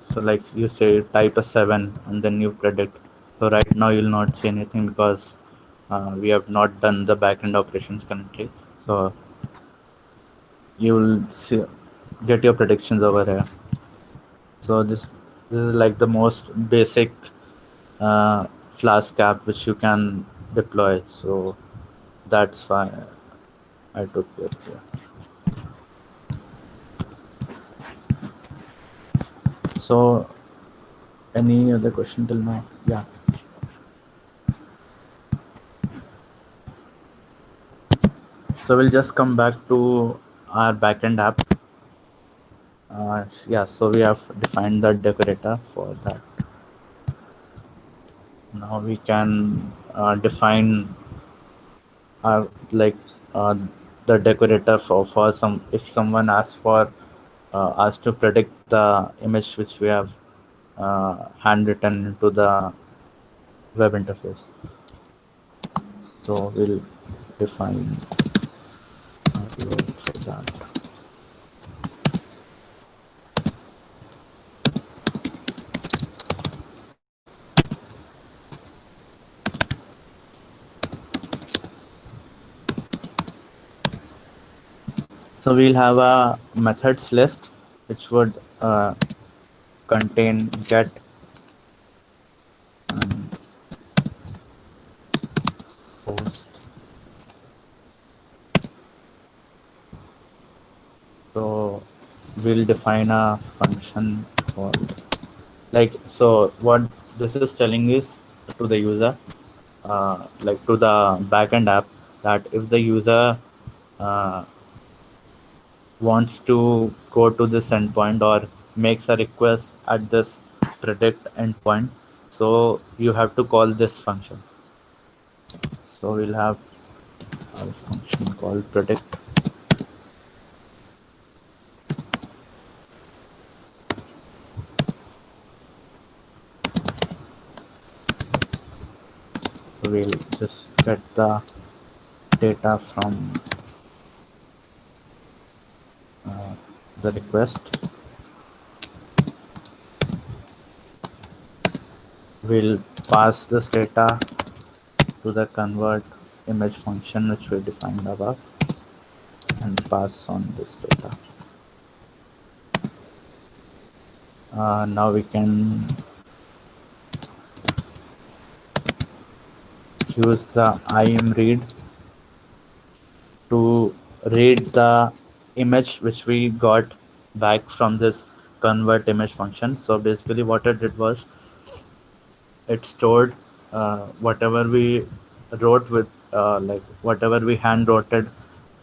so like you say type a 7 and then you predict. So right now you'll not see anything because we have not done the backend operations currently. So you'll see, get your predictions over here. So this is like the most basic Flask app which you can deploy. So that's why I took it here. So any other question till now? Yeah. So we'll just come back to our backend app. Yeah, so we have defined the decorator for that. Now we can define our like uh, the decorator for some if someone asks for us to predict the image which we have handwritten into the web interface. So we'll define a load for that. So we'll have a methods list which would contain get and post. So we'll define a function called like so what this is telling is to the user, like to the backend app, that if the user uh, wants to go to this endpoint or makes a request at this predict endpoint, so you have to call this function. So we'll have a function called predict. So we'll just get the data from the request. We'll pass this data to the convert image function which we defined above and pass on this data. Now we can use the imread to read the image which we got back from this convert image function. So basically what it did was it stored whatever we wrote with like whatever we hand wrote it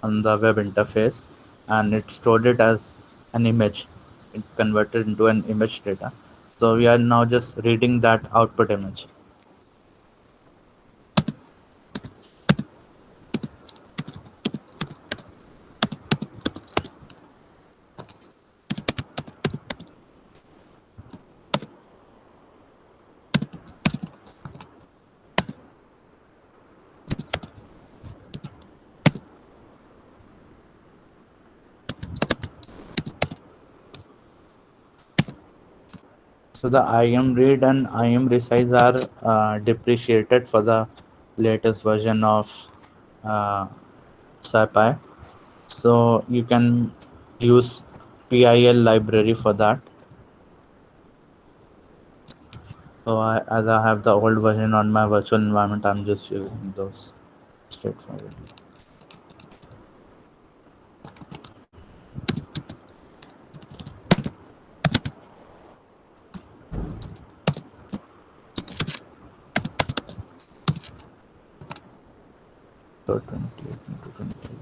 on the web interface, and it stored it as an image. It converted into an image data. So we are now just reading that output image. So the IM read and IM resize are depreciated for the latest version of uh, SciPy. So you can use PIL library for that. So as I have the old version on my virtual environment, I'm just using those straightforward. So 28 into 28.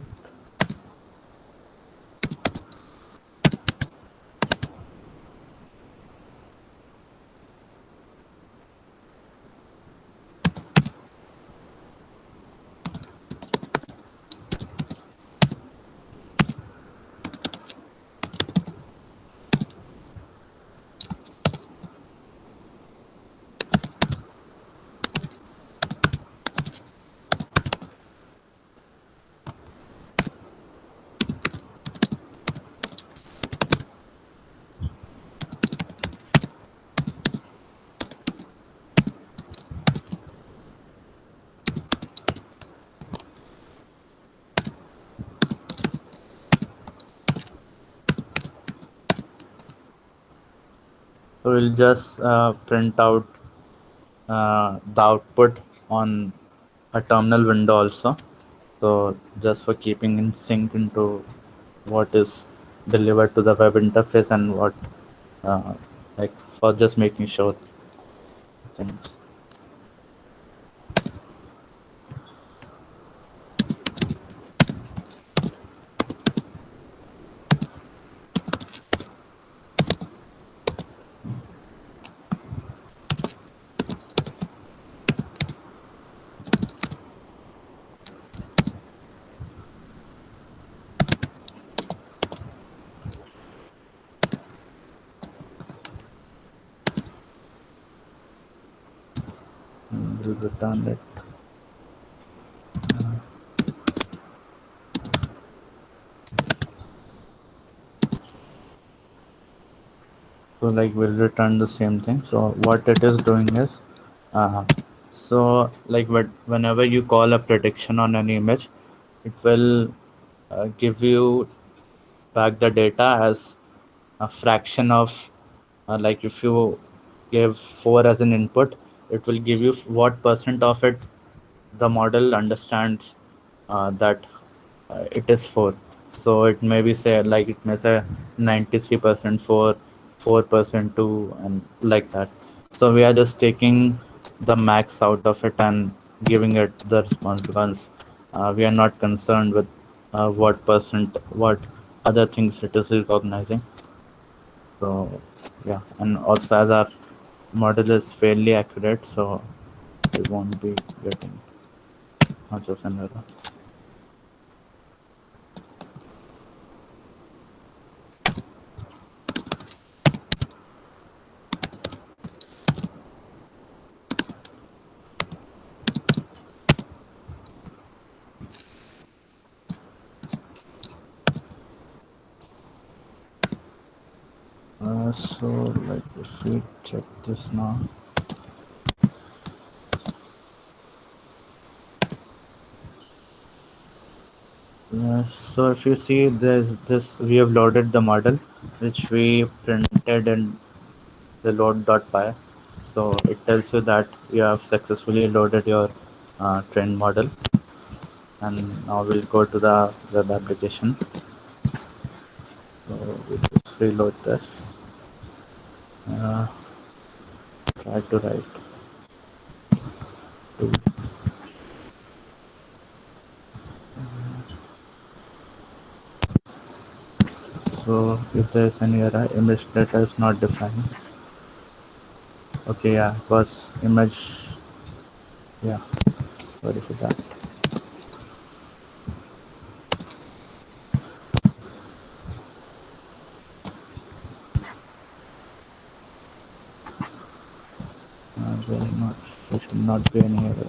So we'll just print out the output on a terminal window also. So just for keeping in sync into what is delivered to the web interface and what uh, like for just making sure things. And we'll return it. So like we'll return the same thing. So what it is doing is uh, so like whenever you call a prediction on an image, it will give you back the data as a fraction of like if you give 4 as an input, it will give you what percent of it the model understands that it is 4. So it may be say like it may say 93% for 4% 2 and like that. So we are just taking the max out of it and giving it the response because we are not concerned with what percent what other things it is recognizing. So yeah, and also as our model is fairly accurate, so we won't be getting much of an error. So like if we check this now, so if you see there's this, we have loaded the model which we printed in the load.py. So it tells you that you have successfully loaded your trained model. And now we'll go to the web application. So we just reload this. Uh, Try to write to. So if there is any error, image data is not defined. Okay, yeah, it was image. Yeah, sorry for that. Very much. There should not be any error.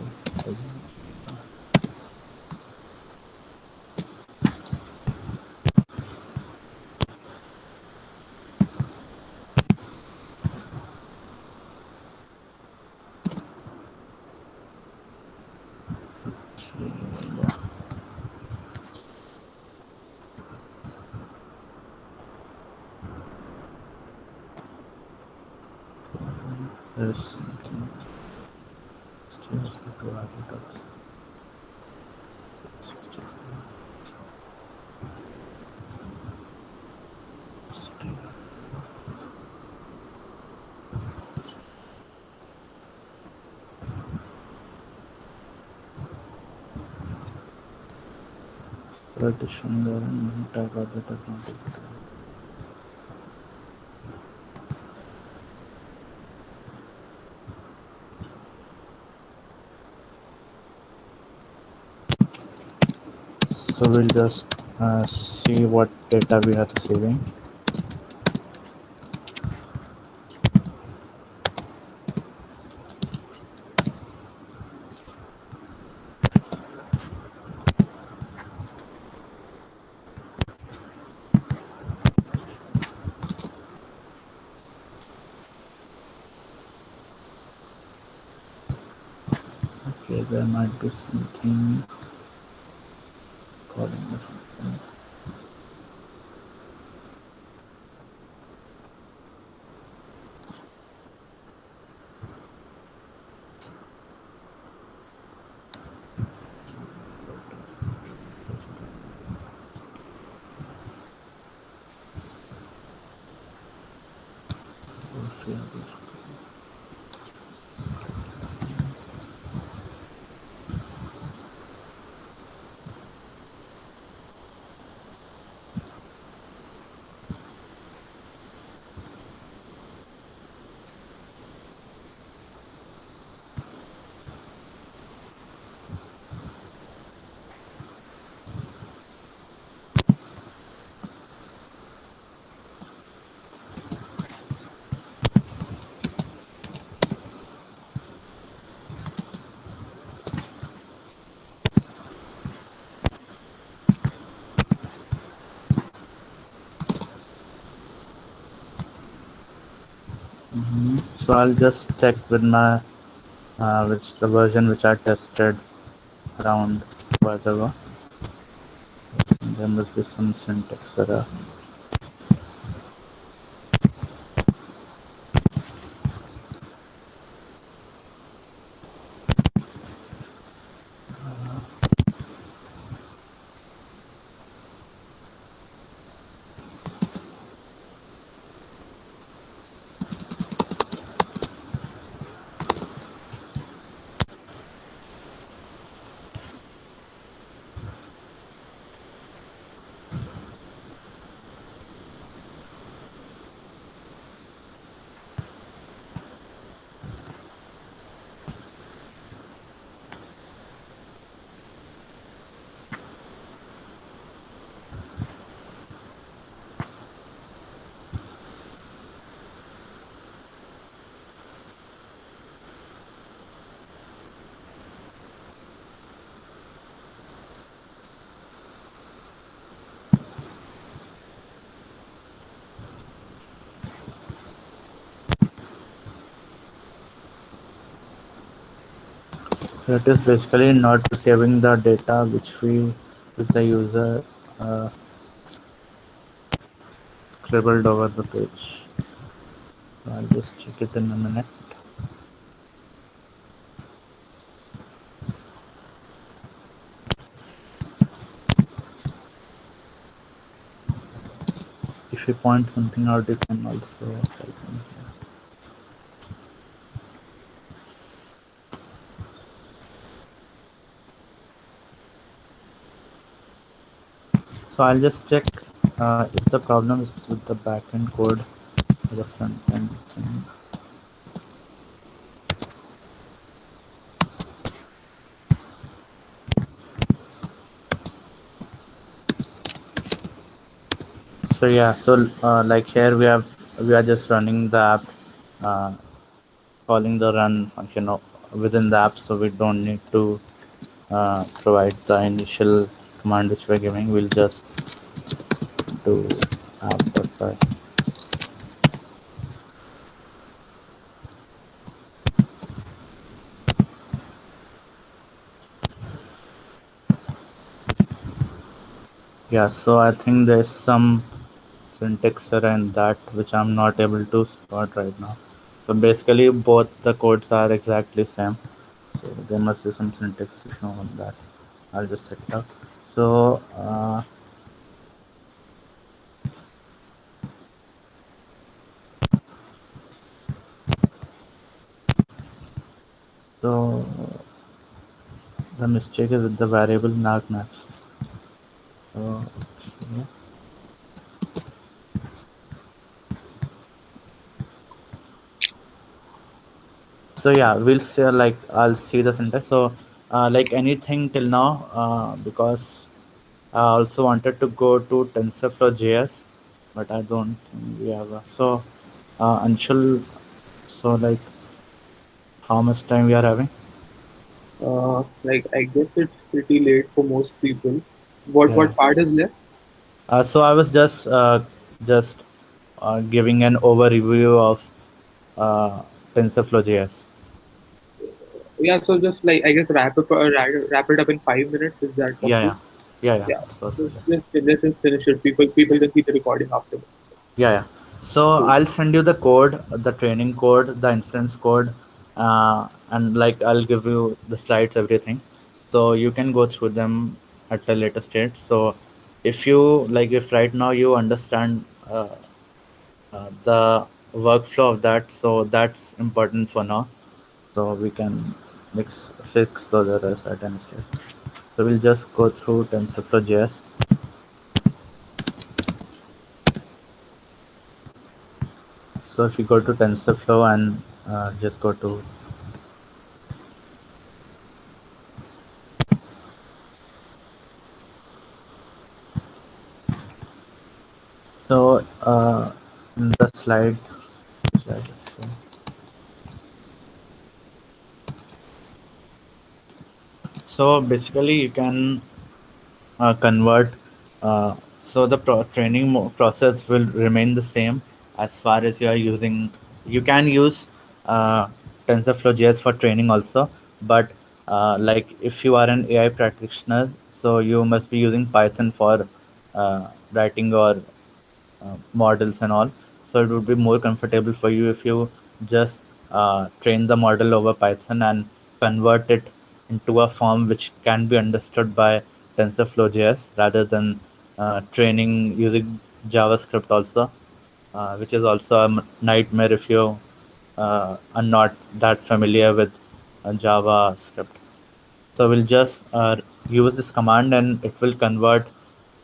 There's something still to add it. Addition there and type of the technology. So we'll just see what data we are receiving. Okay, there might be something calling or something. So I'll just check with my which the version which I tested around 2 hours ago. There must be some syntax error. So it is basically not receiving the data which the user uh, scribbled over the page. So I'll just check it in a minute. If you point something out, you can also help me here. So I'll just check if the problem is with the backend code or the front end thing. So yeah, so like here we are just running the app, uh, calling the run function within the app, so we don't need to provide the initial command which we're giving. We'll just do app.py. Yeah, so I think there's some syntax error in that which I'm not able to spot right now. So basically, both the codes are exactly same. So there must be some syntax issue on that. I'll just check it out. So so the mistake is with the variable narcmax. So yeah. So yeah, we'll say like I'll see the syntax. So like anything till now, because I also wanted to go to TensorFlow JS, but I don't think we have. So Anshul, so like how much time we are having? Like I guess it's pretty late for most people. What Yeah. what part is left? So I was just giving an overview of uh, TensorFlow JS. Yeah, so just like I guess wrap it up in 5 minutes. Is that Yeah, possible? yeah, yeah, yeah. Yeah. It's possible. Just let's just finish it. People can see the recording afterwards. Yeah, yeah. So Cool. I'll send you the code, the training code, the inference code, and like I'll give you the slides, everything. So you can go through them at a later stage. So if you like, if right now you understand the workflow of that, so that's important for now. So we can fix those errors at any stage. So we'll just go through TensorFlow JS. So if you go to TensorFlow and just go to so in the slide show. So basically you can convert. So the process will remain the same as far as you are using. You can use uh, TensorFlow JS for training also, but like if you are an AI practitioner, so you must be using Python for writing your models and all. So it would be more comfortable for you if you just train the model over Python and convert it into a form which can be understood by TensorFlow JS rather than training using JavaScript also, which is also a nightmare if you are not that familiar with JavaScript. So we'll just use this command and it will convert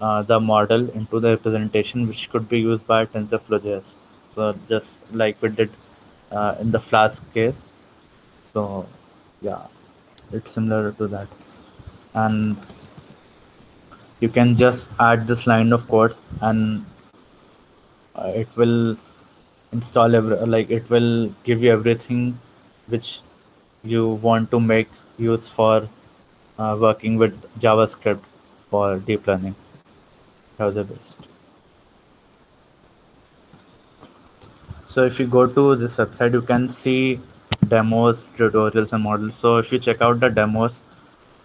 the model into the representation which could be used by TensorFlow JS. So just like we did in the Flask case. So yeah, it's similar to that. And you can just add this line of code and it will install like it will give you everything which you want to make use for working with JavaScript for deep learning. How the best. So if you go to this website, you can see demos, tutorials, and models. So if you check out the demos,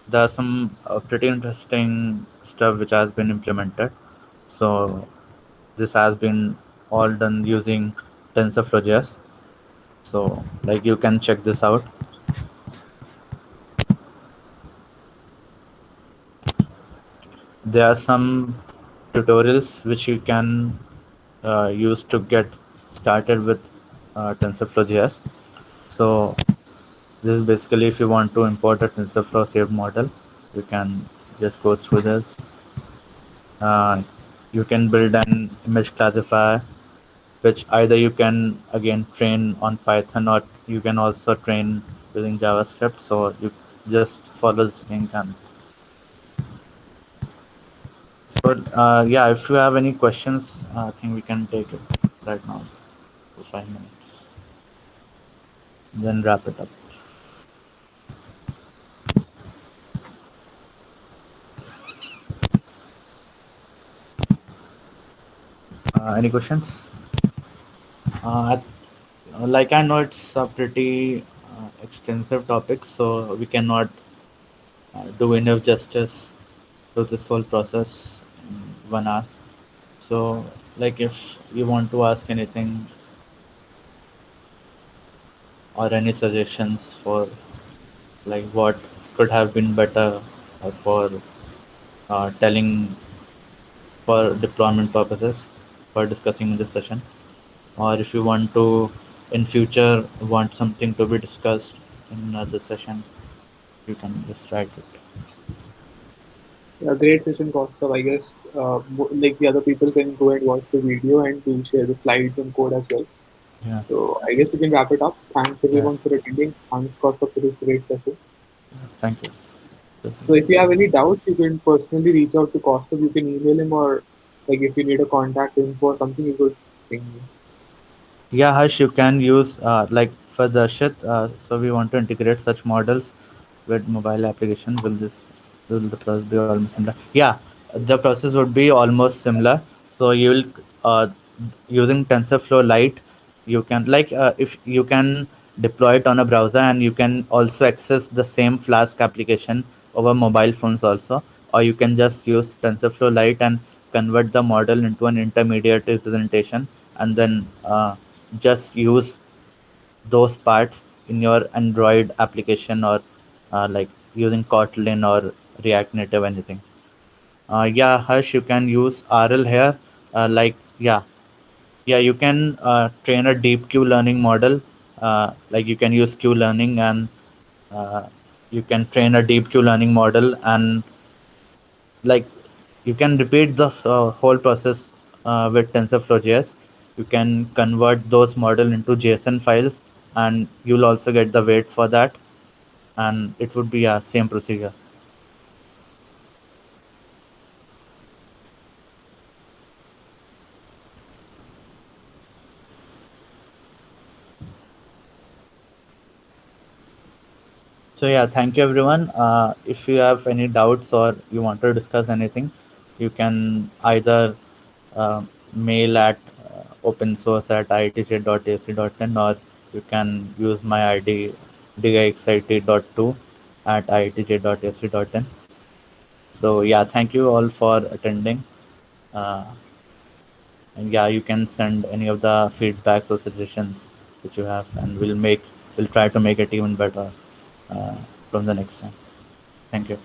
there are some pretty interesting stuff which has been implemented. So this has been all done using TensorFlow JS. So like you can check this out. There are some tutorials which you can use to get started with TensorFlow JS. So this is basically if you want to import a TensorFlow saved model, you can just go through this. Uh, you can build an image classifier, which either you can again train on Python or you can also train using JavaScript. So you just follow this link and so yeah, if you have any questions, I think we can take it right now for 5 minutes, then wrap it up. Any questions? Uh, like I know it's a pretty extensive topic, so we cannot do enough justice to this whole process in 1 hour. So, like if you want to ask anything, or any suggestions for like what could have been better, or for telling for deployment purposes for discussing in this session, or if you want to in future want something to be discussed in another session, you can just write it. A great session, Kaustav. I guess like the other people can go and watch the video and we'll share the slides and code as well. Yeah, So I guess we can wrap it up. Thanks yeah, everyone for attending. Thanks, Kaustav, for this great session. yeah. Thank you. So if you have any doubts, you can personally reach out to Kaustav. You can email him, or like if you need a contact info or something, you could ping me. Yeah, Harsh, you can use like for the shit. So we want to integrate such models with mobile application. Will the process be almost similar? Yeah, the process would be almost similar. So you'll using TensorFlow Lite, you can if you can deploy it on a browser, and you can also access the same Flask application over mobile phones also, or you can just use TensorFlow Lite and convert the model into an intermediate representation, and then just use those parts in your Android application, or like using Kotlin or React Native, anything. Yeah, Harsh, you can use RL here. Yeah, yeah, you can train a deep Q learning model. Like you can use Q learning, and uh, you can train a deep Q learning model, and like you can repeat the whole process with TensorFlow.js. You can convert those model into JSON files, and you'll also get the weights for that, and it would be a same procedure. So yeah, thank you everyone. If you have any doubts or you want to discuss anything, you can either mail at opensource at iitj.ac.in, or you can use my ID digixit.2 at iitj.ac.in. So yeah, thank you all for attending. Uh, and yeah, you can send any of the feedbacks or suggestions which you have, and we'll try to make it even better uh, from the next time. Thank you.